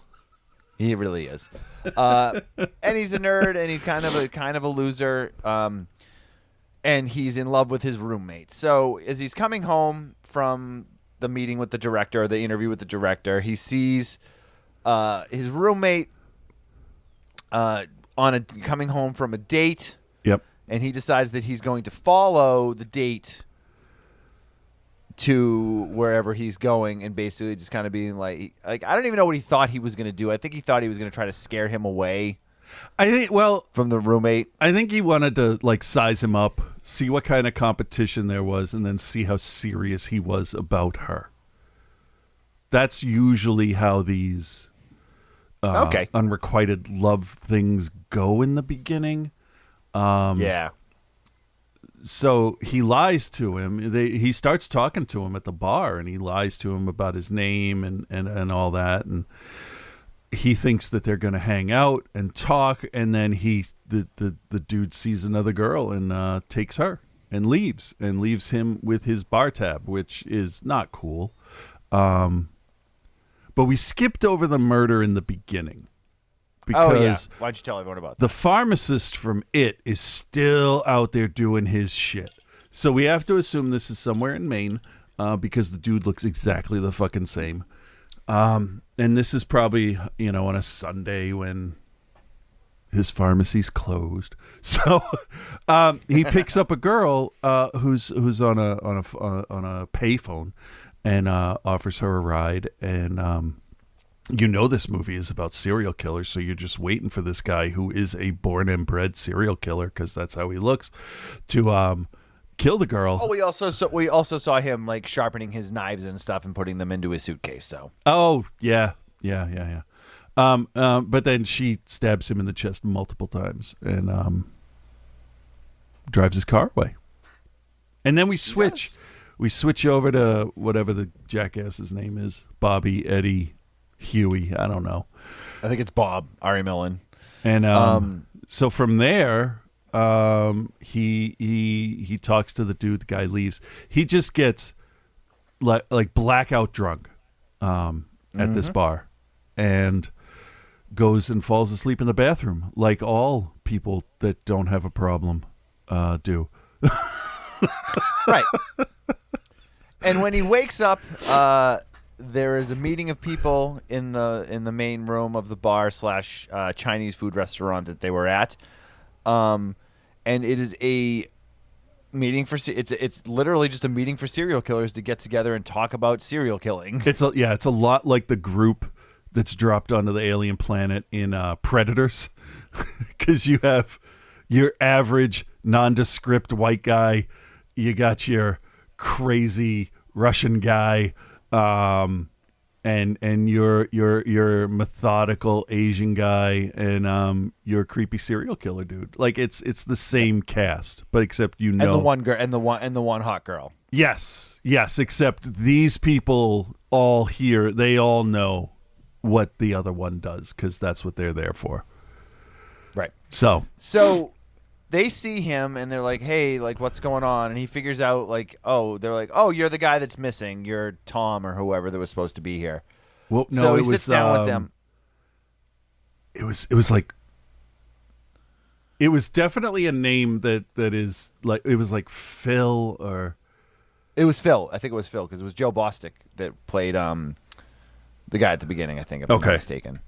He really is. And he's a nerd, and he's kind of a loser. And he's in love with his roommate. So as he's coming home from the meeting with the director, or the interview with the director, he sees his roommate coming home from a date. Yep. And he decides that he's going to follow the date to wherever he's going, and basically just kind of being like I don't even know what he thought he was going to do. I think he thought he was going to try to scare him away. I think, from the roommate. I think he wanted to like size him up, see what kind of competition there was, and then see how serious he was about her. That's usually how these unrequited love things go in the beginning. Yeah. so he lies to him. He starts talking to him at the bar, and he lies to him about his name and all that. And he thinks that they're going to hang out and talk, and then the dude sees another girl and takes her and leaves him with his bar tab, which is not cool. But we skipped over the murder in the beginning. Because why'd you tell everyone about that? The pharmacist from It is still out there doing his shit. So we have to assume this is somewhere in Maine because the dude looks exactly the fucking same. And this is probably, on a Sunday when his pharmacy's closed. So he picks up a girl who's on a payphone and offers her a ride. And this movie is about serial killers, so you're just waiting for this guy who is a born and bred serial killer, because that's how he looks, to kill the girl. Oh, we also saw him like sharpening his knives and stuff and putting them into his suitcase. So. Oh yeah. But then she stabs him in the chest multiple times and drives his car away. And then we switch. Yes. We switch over to whatever the jackass's name is. Bobby, Eddie, Huey. I don't know. I think it's Bob, Ari Millen. And so from there, he talks to the dude. The guy leaves. He just gets like blackout drunk at this bar and goes and falls asleep in the bathroom, like all people that don't have a problem do. Right. And when he wakes up, there is a meeting of people in the main room of the bar / Chinese food restaurant that they were at, and it is a meeting for it's literally just a meeting for serial killers to get together and talk about serial killing. It's a lot like the group that's dropped onto the alien planet in Predators, because you have your average nondescript white guy, you got your crazy Russian guy, and your methodical Asian guy, and your creepy serial killer dude. Like it's the same cast, but except and the one girl and the one hot girl. Yes, except these people all here, they all know what the other one does, because that's what they're there for. Right. So they see him and they're like, hey, like, what's going on? And he figures out, like, they're like, oh, you're the guy that's missing. You're Tom or whoever that was supposed to be here. Well, no, so he sits down with them. It was definitely a name that is like, it was like Phil or. It was Phil. I think it was Phil, because it was Joe Bostic that played the guy at the beginning, I think, if I'm not mistaken.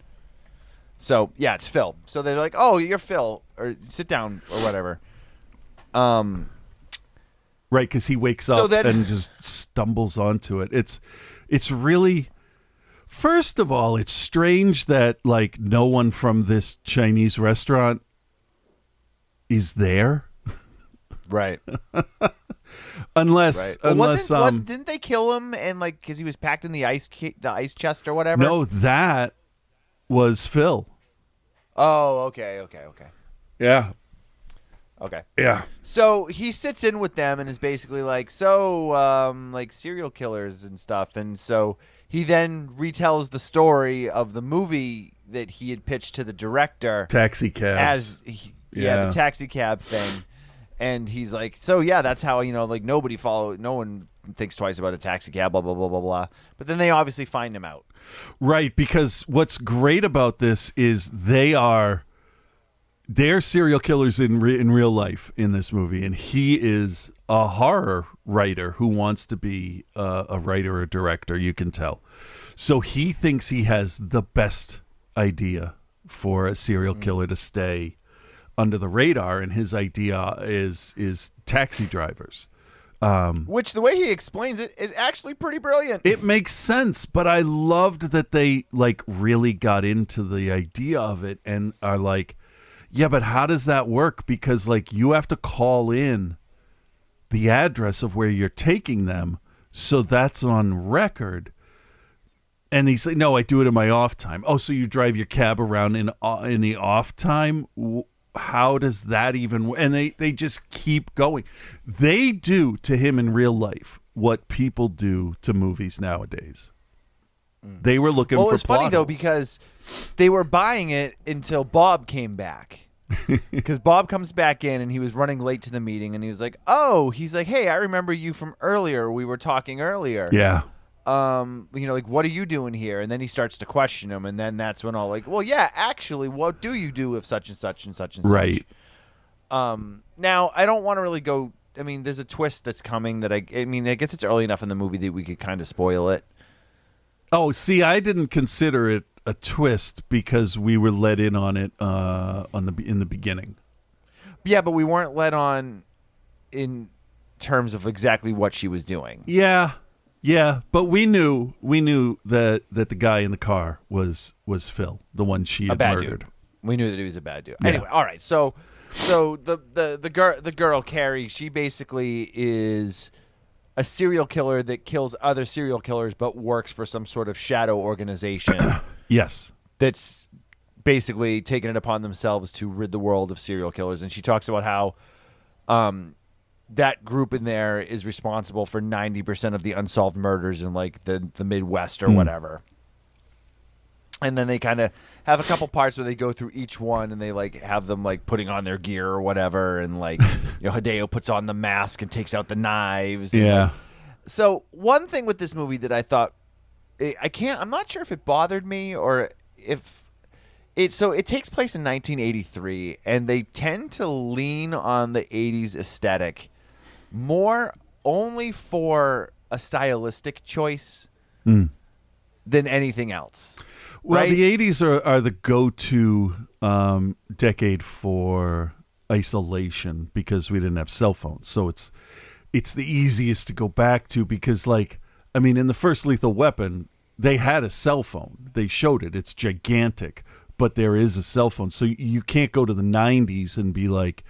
So, yeah, it's Phil. So they're like, oh, you're Phil, or sit down, or whatever. Right, because he wakes up and just stumbles onto it. It's really, first of all, it's strange that, like, no one from this Chinese restaurant is there. Right. Unless didn't they kill him and, like, because he was packed in the ice chest or whatever? No, that was Phil. Oh, okay. Yeah. Okay. Yeah. So he sits in with them and is basically like, like serial killers and stuff. And so he then retells the story of the movie that he had pitched to the director. Taxi cabs. The taxi cab thing. And he's like, so yeah, that's how, like no one thinks twice about a taxi cab, blah, blah, blah, blah, blah. But then they obviously find him out. Right, because what's great about this is they're serial killers in real life in this movie, and he is a horror writer who wants to be a writer or director, you can tell. So he thinks he has the best idea for a serial killer to stay under the radar, and his idea is taxi drivers. Which, the way he explains it, is actually pretty brilliant. It makes sense, but I loved that they like really got into the idea of it and are like, yeah, but how does that work? Because like you have to call in the address of where you're taking them, so that's on record. And he's like, no, I do it in my off time. Oh, so you drive your cab around in the off time? how does that even, and they just keep going. They do to him in real life what people do to movies nowadays. They were looking for Well, it's funny, though, holes. because they were buying it until Bob came back. Because Bob comes back in, and he was running late to the meeting, and he was like, he's like, hey, I remember you from earlier. We were talking earlier. Yeah. Like, what are you doing here? And then he starts to question him, and then that's when all like, well, yeah, actually, what do you do if such and such and such and such? Right. Now, I don't want to really go. I mean, there's a twist that's coming that I guess it's early enough in the movie that we could kind of spoil it. Oh, see, I didn't consider it a twist because we were let in on it in the beginning. Yeah, but we weren't let on in terms of exactly what she was doing. Yeah, but we knew that the guy in the car was Phil, the one she had murdered. Dude. We knew that he was a bad dude. Yeah. Anyway, all right. So the girl Carrie, she basically is a serial killer that kills other serial killers, but works for some sort of shadow organization. Yes, that's basically taken it upon themselves to rid the world of serial killers. And she talks about how that group in there is responsible for 90% of the unsolved murders in like the Midwest or whatever. And then they kind of have a couple parts where they go through each one and they like have them like putting on their gear or whatever. And like, Hideo puts on the mask and takes out the knives. Yeah. And, so one thing with this movie that I thought, I'm not sure if it bothered me or if it takes place in 1983 and they tend to lean on the 80s aesthetic more only for a stylistic choice than anything else. Well, right? the 80s are the go-to decade for isolation because we didn't have cell phones. So it's the easiest to go back to because, like, I mean, in the first Lethal Weapon, they had a cell phone. They showed it. It's gigantic, but there is a cell phone. So you can't go to the 90s and be like,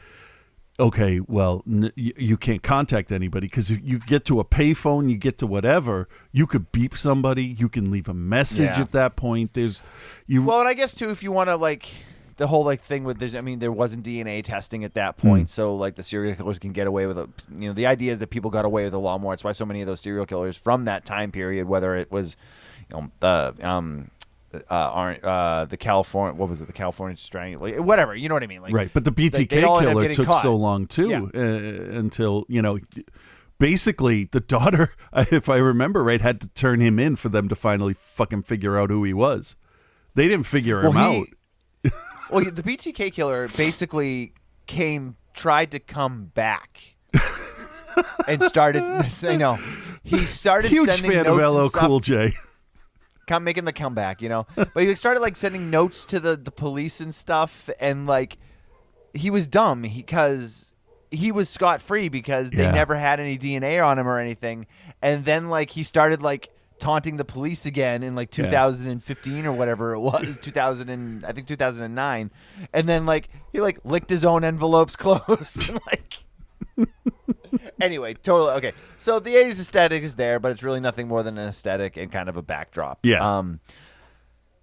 okay, well, you can't contact anybody because if you get to a payphone, you get to whatever, you could beep somebody, you can leave a message at that point. Well, and I guess too, if you want to like the whole like thing with this, I mean, there wasn't DNA testing at that point, so like the serial killers can get away with it. The idea is that people got away with the law more. It's why so many of those serial killers from that time period, whether it was, the California, what was it? The California Strangler, whatever. You know what I mean? Like, right. But the BTK killer took so long too, until basically the daughter, if I remember right, had to turn him in for them to finally fucking figure out who he was. They didn't figure him out. Well, the BTK killer basically tried to come back. And started. I know he started. Huge sending fan notes of LL and stuff. Cool J. Making the comeback, but he started like sending notes to the police and stuff, and like he was dumb because he was scot-free because they never had any DNA on him or anything, and then like he started like taunting the police again in like 2015 or whatever it was, 2009, and then like he like licked his own envelopes closed and like. Anyway, totally okay. So the 80s aesthetic is there, but it's really nothing more than an aesthetic and kind of a backdrop. Yeah.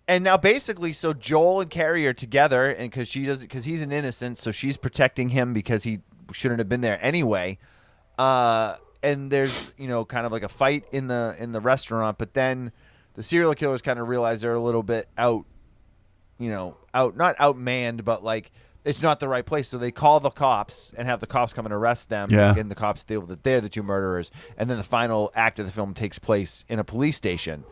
And now basically, so Joel and Carrie are together, and because he's an innocent, so she's protecting him because he shouldn't have been there anyway. And there's kind of like a fight in the restaurant, but then the serial killers kind of realize they're a little bit not outmanned, but like. It's not the right place, so they call the cops and have the cops come and arrest them. Yeah. And the cops feel that they're the two murderers. And then the final act of the film takes place in a police station.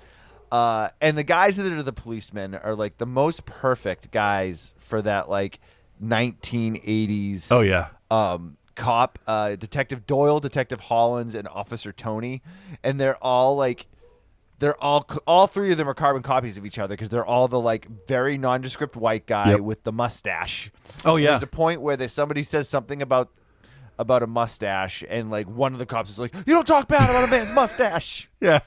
And the guys that are the policemen are like the most perfect guys for that like 1980s. Oh yeah. Cop, Detective Doyle, Detective Hollins, and Officer Tony, and they're all like. All three of them are carbon copies of each other because they're all the like very nondescript white guy with the mustache. Oh yeah. There's a point where somebody says something about a mustache, and like one of the cops is like, "You don't talk bad about a man's mustache." Yeah.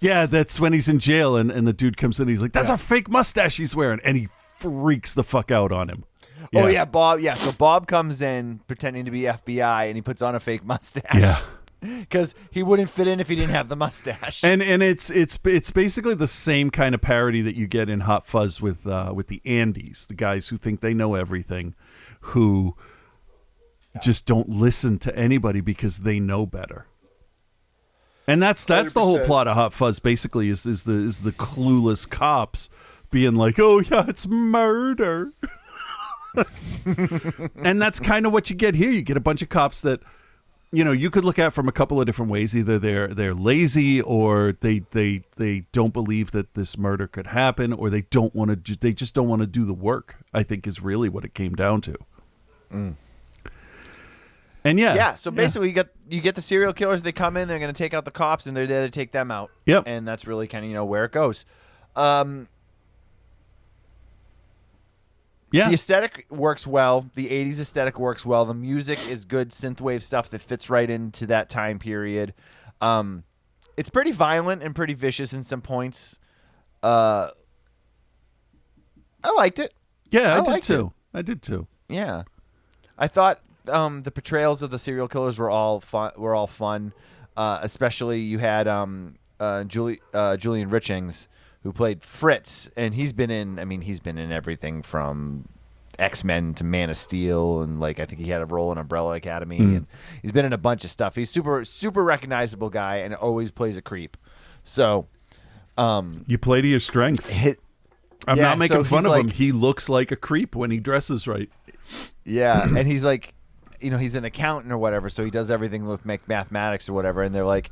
That's when he's in jail, and the dude comes in. He's like, "That's a fake mustache he's wearing," and he freaks the fuck out on him. Yeah. Oh yeah, Bob. Yeah, so Bob comes in pretending to be FBI, and he puts on a fake mustache. Yeah. Because he wouldn't fit in if he didn't have the mustache. And it's basically the same kind of parody that you get in Hot Fuzz with the Andes, the guys who think they know everything, who just don't listen to anybody because they know better. And that's the whole plot of Hot Fuzz. Basically, is the clueless cops being like, "Oh yeah, it's murder," and that's kind of what you get here. You get a bunch of cops that, you could look at from a couple of different ways. Either they're lazy, or they don't believe that this murder could happen, or they just don't want to do the work. I think is really what it came down to. Mm. And so basically you get the serial killers. They come in, they're going to take out the cops, and they're there to take them out. Yep. And that's really kind of where it goes. The aesthetic works well. The 80s aesthetic works well. The music is good synthwave stuff that fits right into that time period. It's pretty violent and pretty vicious in some points. I liked it. Yeah, I did too. Yeah. I thought the portrayals of the serial killers were all fun. Especially you had Julian Richings, who played Fritz, and he's been in everything from X-Men to Man of Steel, and I think he had a role in Umbrella Academy, and he's been in a bunch of stuff. He's super recognizable guy, and always plays a creep. So, you play to your strengths. I'm not making fun of him. He looks like a creep when he dresses right. Yeah, and he's he's an accountant or whatever, so he does everything with mathematics or whatever, and they're like.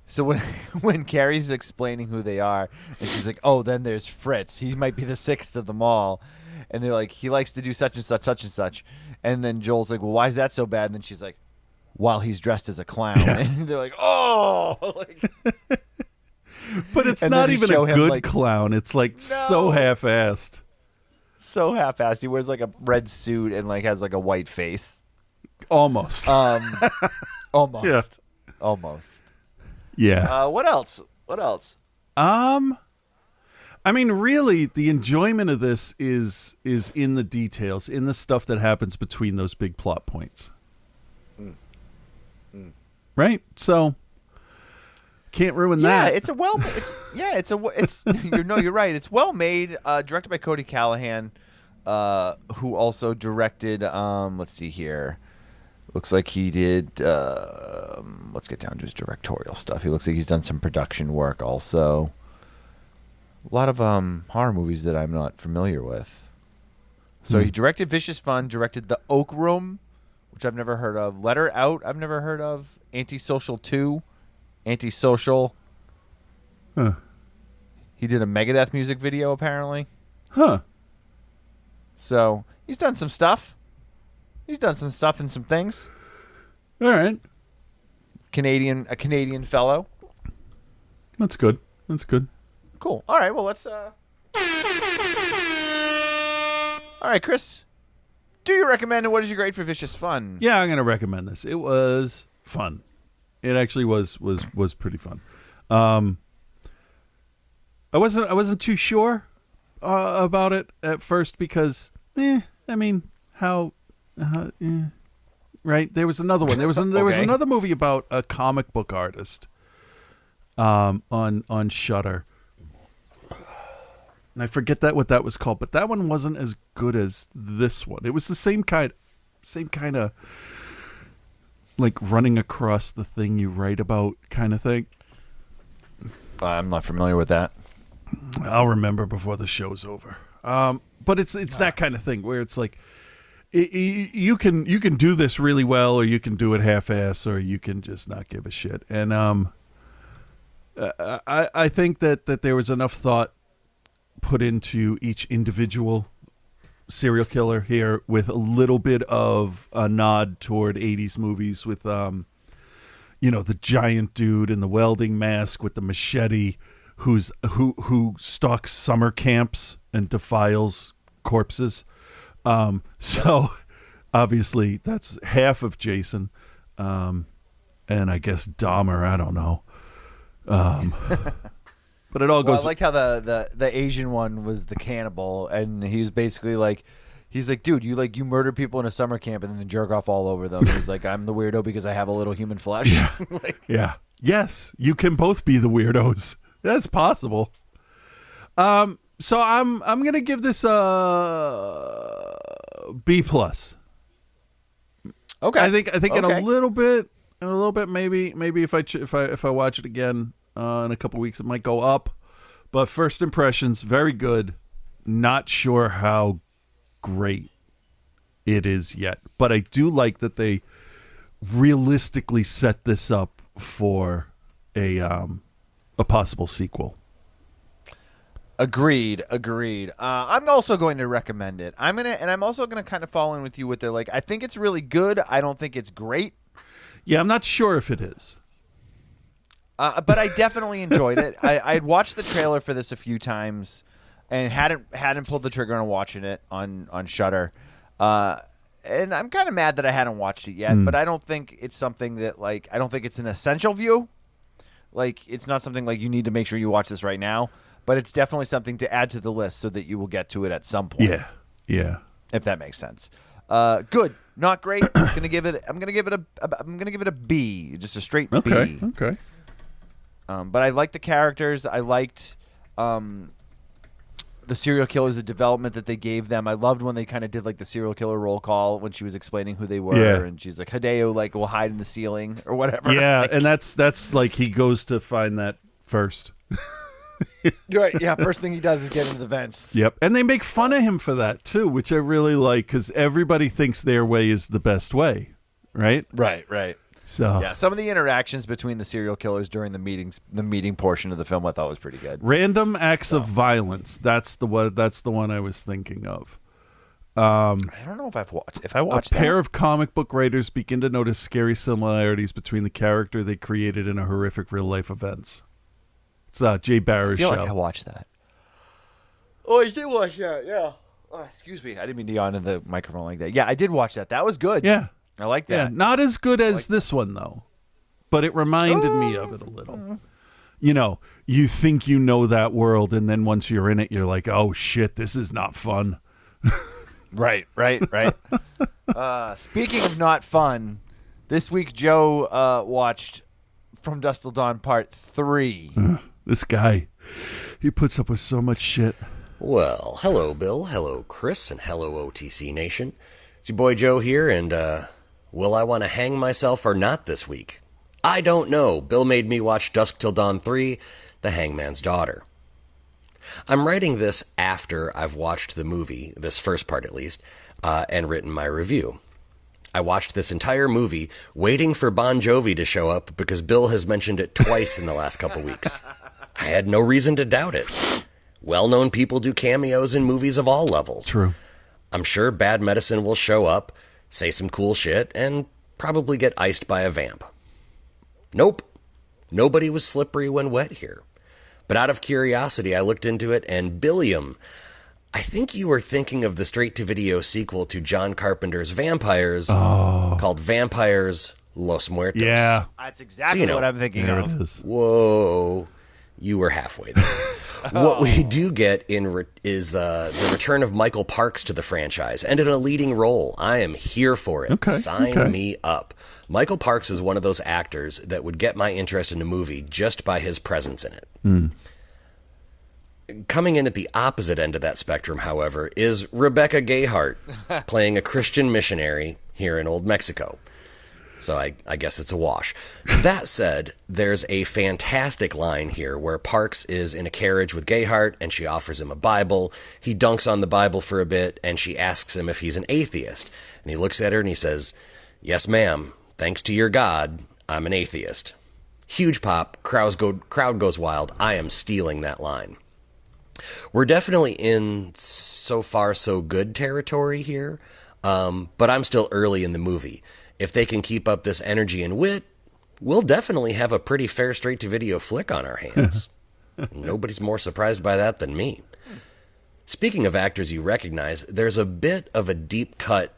So when Carrie's explaining who they are, and she's like, "Oh, then there's Fritz. He might be the sixth of them all," and they're like, "He likes to do such and such," and then Joel's like, "Well, why is that so bad?" And then she's like, "While he's dressed as a clown," and they're like, "Oh!" But it's not even a good clown. It's so half-assed. So half-assed. He wears a red suit and has a white face. Almost. Almost. Yeah. Almost. Yeah. What else? Really, the enjoyment of this is in the details, in the stuff that happens between those big plot points. Right? So can't ruin that. It's you're right. It's well made, directed by Cody Callahan, who also directed let's see here. Looks like he did. Let's get down to his directorial stuff. He looks like he's done some production work also. A lot of horror movies that I'm not familiar with. So he directed Vicious Fun, directed The Oak Room, which I've never heard of. Letter Out, I've never heard of. Antisocial 2, Antisocial. Huh. He did a Megadeth music video apparently. Huh. So he's done some stuff. He's done some stuff and some things. All right. A Canadian fellow. That's good. Cool. All right. Well, let's. All right, Chris. Do you recommend it? What did you grade for Vicious Fun? Yeah, I'm gonna recommend this. It was fun. It actually was pretty fun. I wasn't too sure about it at first because, right? There was another one. There was another movie about a comic book artist on Shudder. And I forget what that was called, but that one wasn't as good as this one. It was the same kind of running across the thing you write about kind of thing. I'm not familiar with that. I'll remember before the show's over. But it's that kind of thing where it's like you can do this really well, or you can do it half-ass, or you can just not give a shit. And I think that there was enough thought put into each individual serial killer here, with a little bit of a nod toward 80s movies with the giant dude in the welding mask with the machete who stalks summer camps and defiles corpses. So obviously that's half of Jason, and I guess Dahmer, I don't know. But it all goes. I liked how the Asian one was the cannibal, and he was basically like, He's like, dude, you murder people in a summer camp and then jerk off all over them. And he's like, I'm the weirdo because I have a little human flesh. Yeah. Yeah. Yes, you can both be the weirdos. That's possible. So I'm gonna give this a B plus. Okay. I think in a little bit, maybe if I watch it again in a couple weeks, it might go up. But first impressions, very good. Not sure how great it is yet, but I do like that they realistically set this up for a possible sequel. Agreed. I'm also going to recommend it. I'm also gonna kind of fall in with you with I think it's really good. I don't think it's great. Yeah, I'm not sure if it is. But I definitely enjoyed it. I had watched the trailer for this a few times and hadn't pulled the trigger on watching it on Shudder. And I'm kind of mad that I hadn't watched it yet, but I don't think it's something that I don't think it's an essential view. It's not something you need to make sure you watch this right now, but it's definitely something to add to the list so that you will get to it at some point. Yeah. If that makes sense. Good, not great. I'm gonna give it a B, just a straight B. Okay. But I liked the characters. I liked the serial killers, the development that they gave them. I loved when they kind of did the serial killer roll call when she was explaining who they were, and she's like, Hideo will hide in the ceiling or whatever. Yeah, and that's he goes to find that first. You're right. Yeah, first thing he does is get into the vents. Yep, and they make fun of him for that too, which I really like because everybody thinks their way is the best way, right? Right. So yeah, some of the interactions between the serial killers during the meeting portion of the film, I thought was pretty good. Random acts of violence. That's the one I was thinking of. I don't know if I watched a pair of comic book writers begin to notice scary similarities between the character they created in a horrific real life events. It's Jay Barra's show. I feel like I watched that. Oh, I did watch that. Yeah. Oh, excuse me, I didn't mean to yawn in the microphone like that. Yeah, I did watch that. That was good. Yeah. I like that. Yeah, not as good as this one, though. But it reminded me of it a little. You think you know that world, and then once you're in it, you're like, oh, shit, this is not fun. Right. Speaking of not fun, this week Joe watched From Dusk Till Dawn Part 3. This guy, he puts up with so much shit. Well, hello, Bill. Hello, Chris. And hello, OTC Nation. It's your boy Joe here, and will I want to hang myself or not this week? I don't know. Bill made me watch Dusk Till Dawn 3, The Hangman's Daughter. I'm writing this after I've watched the movie, this first part at least, and written my review. I watched this entire movie waiting for Bon Jovi to show up because Bill has mentioned it twice in the last couple weeks. I had no reason to doubt it. Well-known people do cameos in movies of all levels. True. I'm sure Bad Medicine will show up, say some cool shit, and probably get iced by a vamp. Nope. Nobody was slippery when wet here. But out of curiosity, I looked into it, and Billiam, I think you were thinking of the straight-to-video sequel to John Carpenter's Vampires called Vampires Los Muertos. Yeah. That's exactly what I'm thinking of. It is. Whoa. You were halfway there. What we do get is the return of Michael Parks to the franchise, and in a leading role. I am here for it. Okay, Sign me up. Michael Parks is one of those actors that would get my interest in a movie just by his presence in it. Coming in at the opposite end of that spectrum, however, is Rebecca Gayheart, playing a Christian missionary here in Old Mexico. So I guess it's a wash. That said, there's a fantastic line here where Parks is in a carriage with Gayheart and she offers him a Bible. He dunks on the Bible for a bit and she asks him if he's an atheist. And he looks at her and he says, "Yes, ma'am. Thanks to your God, I'm an atheist." Huge pop. Crowd goes wild. I am stealing that line. We're definitely in so far so good territory here, but I'm still early in the movie. If they can keep up this energy and wit, we'll definitely have a pretty fair straight-to-video flick on our hands. Nobody's more surprised by that than me. Speaking of actors you recognize, there's a bit of a deep cut.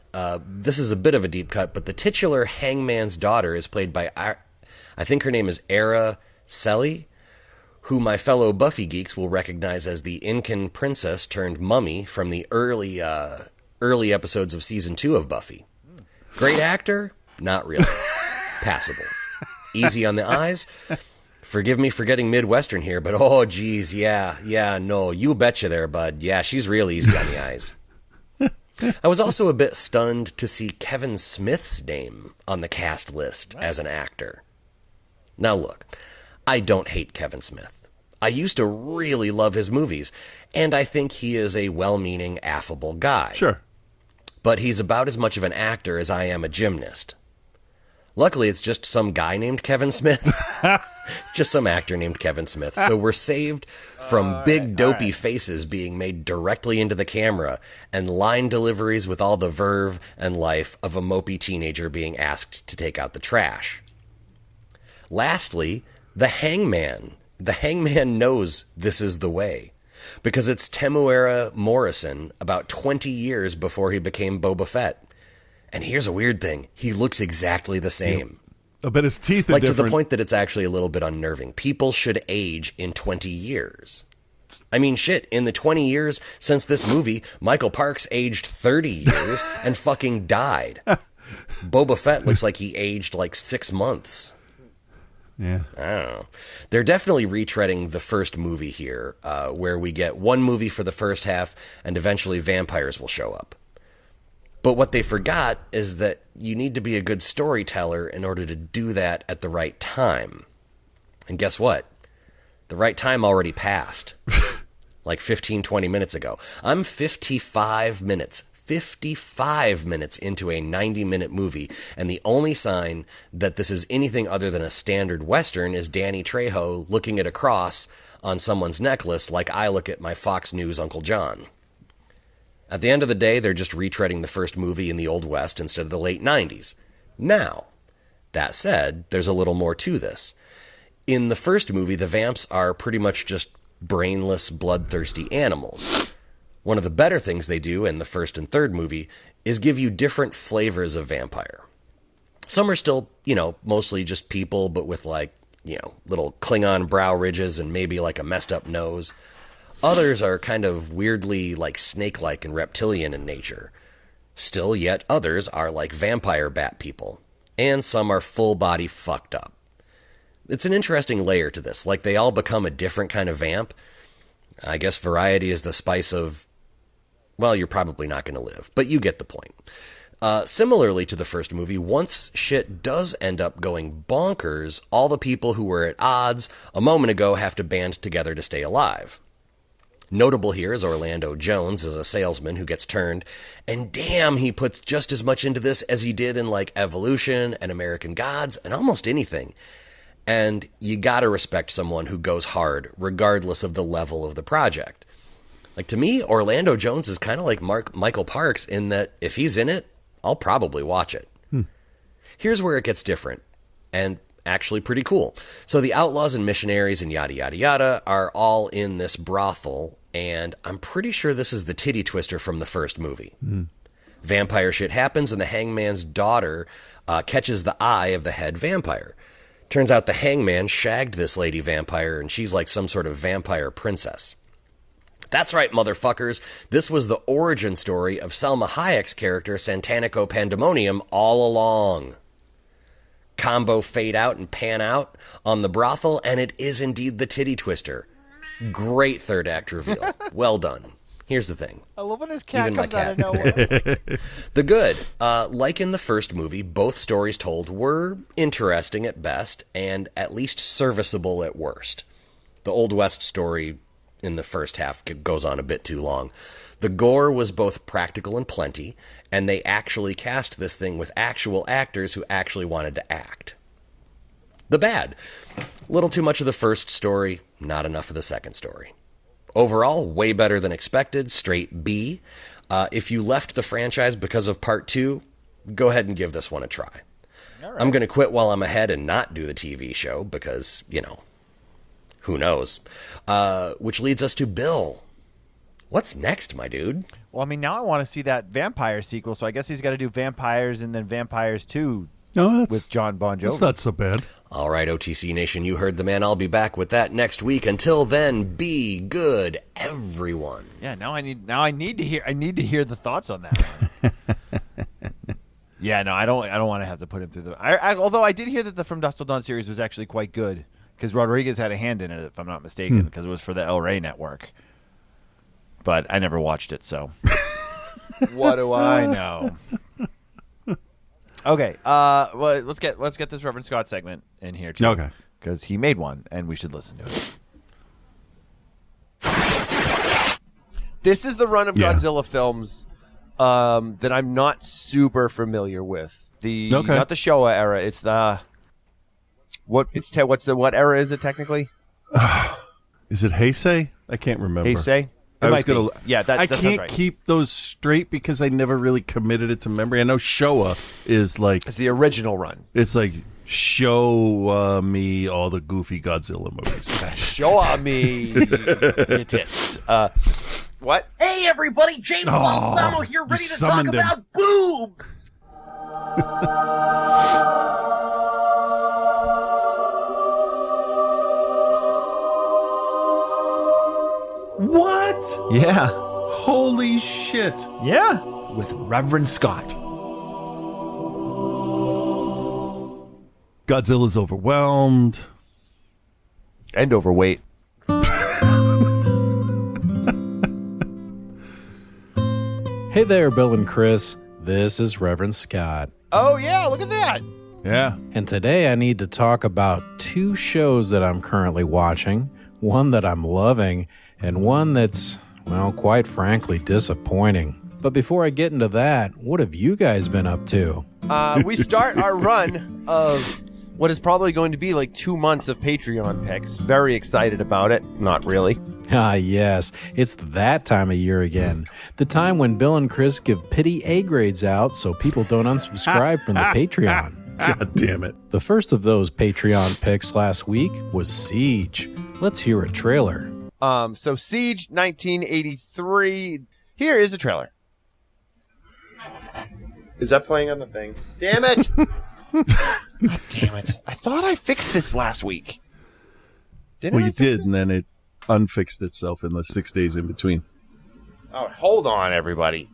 This is a bit of a deep cut, but the titular Hangman's daughter is played by, I think her name is Era Selly, who my fellow Buffy geeks will recognize as the Incan princess turned mummy from the early early episodes of season 2 of Buffy. Great actor? Not really. Passable. Easy on the eyes? Forgive me for getting Midwestern here, but oh, geez, yeah, no, you betcha there, bud. Yeah, she's real easy on the eyes. I was also a bit stunned to see Kevin Smith's name on the cast list as an actor. Now look, I don't hate Kevin Smith. I used to really love his movies, and I think he is a well-meaning, affable guy. Sure. But he's about as much of an actor as I am a gymnast. Luckily, it's just some guy named Kevin Smith. It's just some actor named Kevin Smith. So we're saved from big dopey faces being made directly into the camera and line deliveries with all the verve and life of a mopey teenager being asked to take out the trash. Lastly, the Hangman. The Hangman knows this is the way, because it's Temuera Morrison about 20 years before he became Boba Fett. And here's a weird thing. He looks exactly the same. I bet his teeth are like different. To the point that it's actually a little bit unnerving. People should age in 20 years. I mean, shit, in the 20 years since this movie, Michael Parks aged 30 years and fucking died. Boba Fett looks like he aged like 6 months. Yeah. I don't know. They're definitely retreading the first movie here, where we get one movie for the first half and eventually vampires will show up. But what they forgot is that you need to be a good storyteller in order to do that at the right time. And guess what? The right time already passed. Like 15, 20 minutes ago. I'm 55 minutes into a 90-minute movie, and the only sign that this is anything other than a standard Western is Danny Trejo looking at a cross on someone's necklace like I look at my Fox News Uncle John. At the end of the day, they're just retreading the first movie in the Old West instead of the late 90s. Now, that said, there's a little more to this. In the first movie, the vamps are pretty much just brainless, bloodthirsty animals. One of the better things they do in the first and third movie is give you different flavors of vampire. Some are still, mostly just people, but with little Klingon brow ridges and maybe like a messed up nose. Others are kind of weirdly snake-like and reptilian in nature. Still, yet others are like vampire bat people. And some are full-body fucked up. It's an interesting layer to this. Like, they all become a different kind of vamp. I guess variety is the spice of... Well, you're probably not going to live, but you get the point. Similarly to the first movie, once shit does end up going bonkers, all the people who were at odds a moment ago have to band together to stay alive. Notable here is Orlando Jones as a salesman who gets turned, and damn, he puts just as much into this as he did in Evolution and American Gods and almost anything. And you gotta respect someone who goes hard, regardless of the level of the project. To me, Orlando Jones is kind of like Michael Parks in that if he's in it, I'll probably watch it. Here's where it gets different, and actually pretty cool. So the outlaws and missionaries and yada yada yada are all in this brothel, and I'm pretty sure this is the titty twister from the first movie. Vampire shit happens, and the hangman's daughter catches the eye of the head vampire. Turns out the hangman shagged this lady vampire, and she's like some sort of vampire princess. That's right, motherfuckers. This was the origin story of Salma Hayek's character, Santanico Pandemonium, all along. Combo fade out and pan out on the brothel, and it is indeed the titty twister. Great third act reveal. Well done. Here's the thing. I love when his cat Even my comes out of cat. nowhere. The good. Like in the first movie, both stories told were interesting at best and at least serviceable at worst. The Old West story in the first half goes on a bit too long. The gore was both practical and plenty, and they actually cast this thing with actual actors who actually wanted to act. The bad. Little too much of the first story, not enough of the second story. Overall, way better than expected, straight B. If you left the franchise because of part 2, go ahead and give this one a try. Right. I'm going to quit while I'm ahead and not do the TV show because, who knows? Which leads us to Bill. What's next, my dude? Well, now I want to see that vampire sequel, so I guess he's got to do Vampires and then Vampires 2 No, with John Bon Jovi. That's not so bad. All right, OTC Nation, you heard the man. I'll be back with that next week. Until then, be good, everyone. Yeah, I need to hear the thoughts on that one. Yeah, no, I don't want to have to put him through the. Although I did hear that the From Dusk Till Dawn series was actually quite good because Rodriguez had a hand in it, if I'm not mistaken, because it was for the El Rey network. But I never watched it, so what do I know? Okay, well, let's get this Reverend Scott segment in here too. Okay, because he made one, and we should listen to it. This is the run of Godzilla films that I'm not super familiar with. Not the Showa era. It's the what era is it technically? Is it Heisei? I can't remember. Heisei. I can't right. keep those straight because I never really committed it to memory. I know Showa is like it's the original run. It's like show me all the goofy Godzilla movies. Show me your tits. What? Hey everybody, James Balsamo here, ready to talk about boobs. What? Yeah. Holy shit. Yeah. With Reverend Scott. Godzilla's overwhelmed. And overweight. Hey there, Bill and Chris. This is Reverend Scott. Oh, yeah, look at that. Yeah. And today I need to talk about 2 shows that I'm currently watching, one that I'm loving, and one that's, well, quite frankly, disappointing. But before I get into that, what have you guys been up to? We start our run of what is probably going to be like 2 months of Patreon picks. Very excited about it. Not really. Ah, yes. It's that time of year again. The time when Bill and Chris give pity A grades out so people don't unsubscribe from the Patreon. God damn it. The first of those Patreon picks last week was Siege. Let's hear a trailer. So Siege 1983. Here is a trailer. Is that playing on the thing? Damn it! God damn it. I thought I fixed this last week. Well, you did, and then it unfixed itself in the 6 days in between. Oh, hold on, everybody.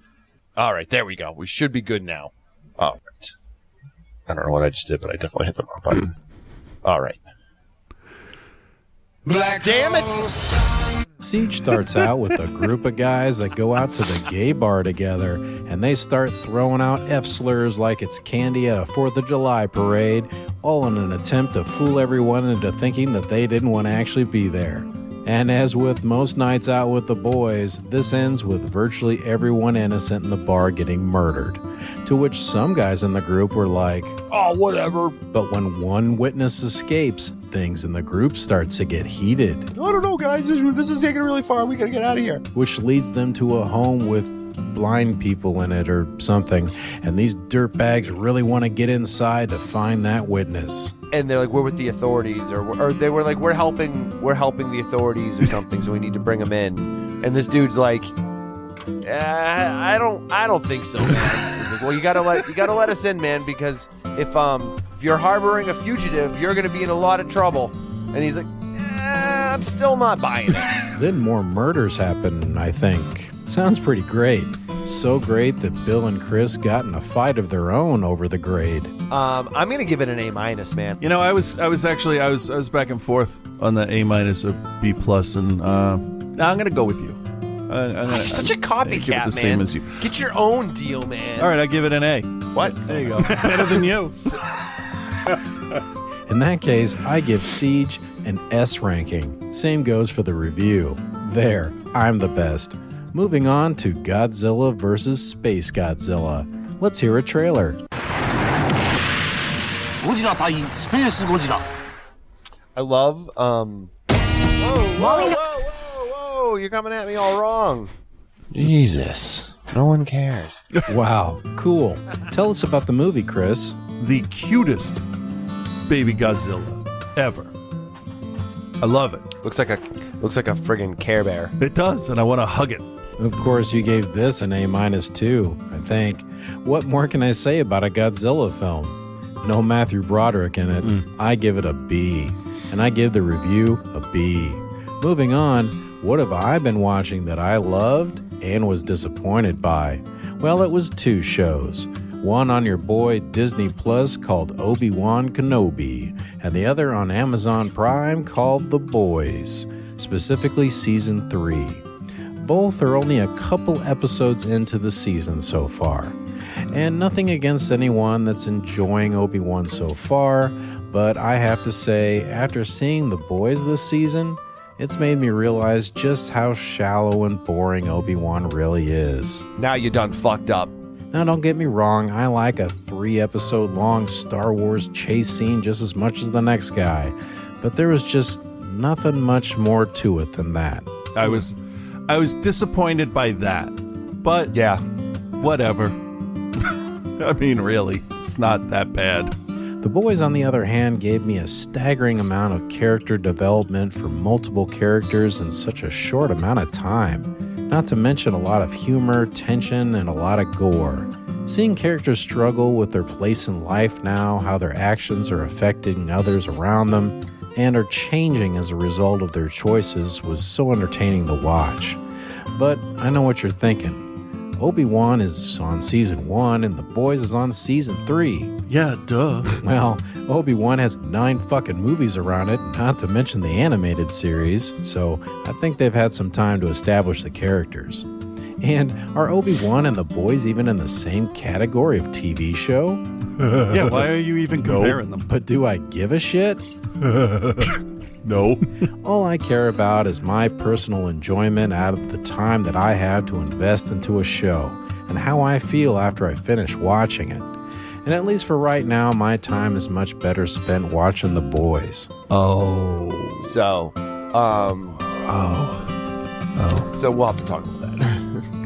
All right, there we go. We should be good now. All right. I don't know what I just did, but I definitely hit the wrong button. All right. Black damn it! Siege starts out with a group of guys that go out to the gay bar together, and they start throwing out F-slurs like it's candy at a 4th of July parade, all in an attempt to fool everyone into thinking that they didn't want to actually be there. And as with most nights out with the boys, this ends with virtually everyone innocent in the bar getting murdered. To which some guys in the group were like, oh, whatever. But when one witness escapes, things in the group starts to get heated. I don't know, guys. This is taking it really far. We gotta get out of here. Which leads them to a home with blind people in it or something. And these dirtbags really want to get inside to find that witness. And they're like, we're with the authorities, or they were like, we're helping the authorities or something, so we need to bring them in. And this dude's like, I don't think so, man. He's like, well, you gotta let us in, man, because if you're harboring a fugitive, you're gonna be in a lot of trouble. And he's like, I'm still not buying it. Then more murders happen, I think. Sounds pretty great. So great that Bill and Chris got in a fight of their own over the grade. I'm gonna give it an A-, man. You know, I was back and forth on the A- or B+, and I'm gonna go with you. You're such a copycat, give it the same as you. Get your own deal, man. All right, I give it an A. What? There you go. Better than you. In that case, I give Siege an S ranking. Same goes for the review. There, I'm the best. Moving on to Godzilla vs. Space Godzilla. Let's hear a trailer. I love, Whoa, you're coming at me all wrong. Jesus. No one cares. Wow, cool. Tell us about the movie, Chris. The cutest baby Godzilla ever. I love it. Looks like a friggin' Care Bear. It does, and I want to hug it. Of course, you gave this an A- too, I think. What more can I say about a Godzilla film? no Matthew Broderick in it, I give it a B. And I give the review a B. Moving on, what have I been watching that I loved and was disappointed by? Well, it was 2 shows. One on your boy Disney Plus called Obi-Wan Kenobi, and the other on Amazon Prime called The Boys, specifically Season 3. Both are only a couple episodes into the season so far. And nothing against anyone that's enjoying Obi-Wan so far, but I have to say, after seeing The Boys this season, it's made me realize just how shallow and boring Obi-Wan really is. Now you done fucked up. Now don't get me wrong, I like a 3-episode long Star Wars chase scene just as much as the next guy, but there was just nothing much more to it than that. I was disappointed by that, but yeah, whatever. I mean, really, it's not that bad. The Boys, on the other hand, gave me a staggering amount of character development for multiple characters in such a short amount of time. Not to mention a lot of humor, tension, and a lot of gore. Seeing characters struggle with their place in life now, how their actions are affecting others around them, and are changing as a result of their choices was so entertaining to watch. But I know what you're thinking. Obi-Wan is on Season 1 and The Boys is on Season 3. Yeah, duh. Well, Obi-Wan has 9 fucking movies around it, not to mention the animated series, so I think they've had some time to establish the characters. And are Obi-Wan and The Boys even in the same category of TV show? Yeah, why are you even comparing them? But do I give a shit? No. All I care about is my personal enjoyment out of the time that I have to invest into a show and how I feel after I finish watching it. And at least for right now, my time is much better spent watching The Boys. Oh. So, So we'll have to talk about that.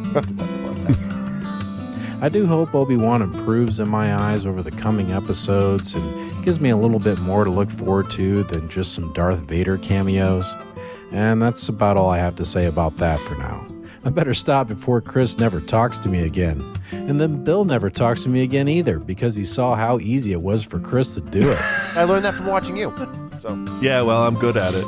We'll have to talk about that. I do hope Obi-Wan improves in my eyes over the coming episodes and gives me a little bit more to look forward to than just some Darth Vader cameos. And that's about all I have to say about that for now. I better stop before Chris never talks to me again. And then Bill never talks to me again either, because he saw how easy it was for Chris to do it. I learned that from watching you. So yeah, well, I'm good at it.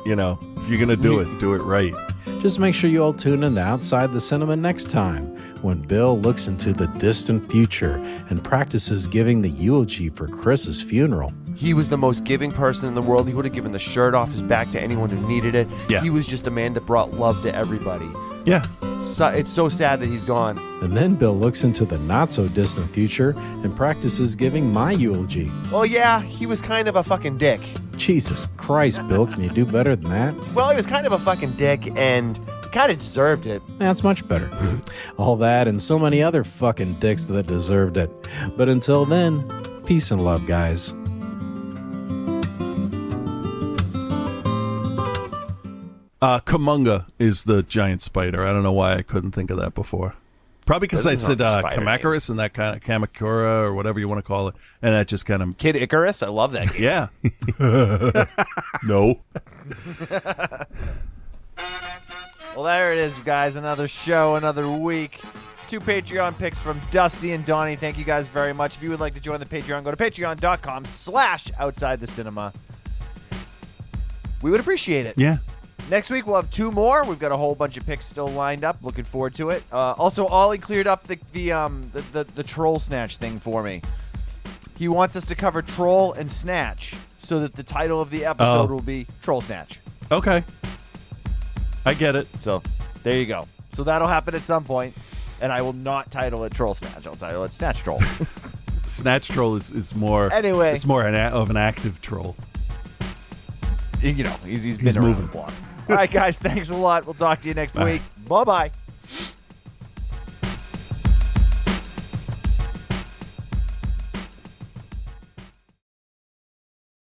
You know, if you're going to do it right. Just make sure you all tune in to Outside the Cinema next time, when Bill looks into the distant future and practices giving the eulogy for Chris's funeral. He was the most giving person in the world. He would have given the shirt off his back to anyone who needed it. Yeah. He was just a man that brought love to everybody. Yeah. So, it's so sad that he's gone. And then Bill looks into the not-so-distant future and practices giving my eulogy. Well, yeah, he was kind of a fucking dick. Jesus Christ, Bill, can you do better than that? Well, he was kind of a fucking dick and kind of deserved it. That's much better. All that and so many other fucking dicks that deserved it. But until then, peace and love, guys. Kamunga is the giant spider. I don't know why I couldn't think of that before. Probably because I said Kamacuras and that kind of Kamakura or whatever you want to call it, and that just kind of Kid Icarus. I love that game. Yeah. No. Well, there it is, guys. Another show, another week. 2 Patreon picks from Dusty and Donnie. Thank you guys very much. If you would like to join the Patreon, go to patreon.com/outsidethecinema. We would appreciate it. Yeah. Next week, we'll have 2 more. We've got a whole bunch of picks still lined up. Looking forward to it. Also, Ollie cleared up the troll snatch thing for me. He wants us to cover troll and snatch so that the title of the episode will be Troll Snatch. Okay. I get it. So, there you go. So that'll happen at some point, and I will not title it Troll Snatch. I'll title it Snatch Troll. Snatch Troll is more... Anyway. It's more of an active troll. You know, he's been around the block. All right, guys, thanks a lot. We'll talk to you next week. Bye-bye.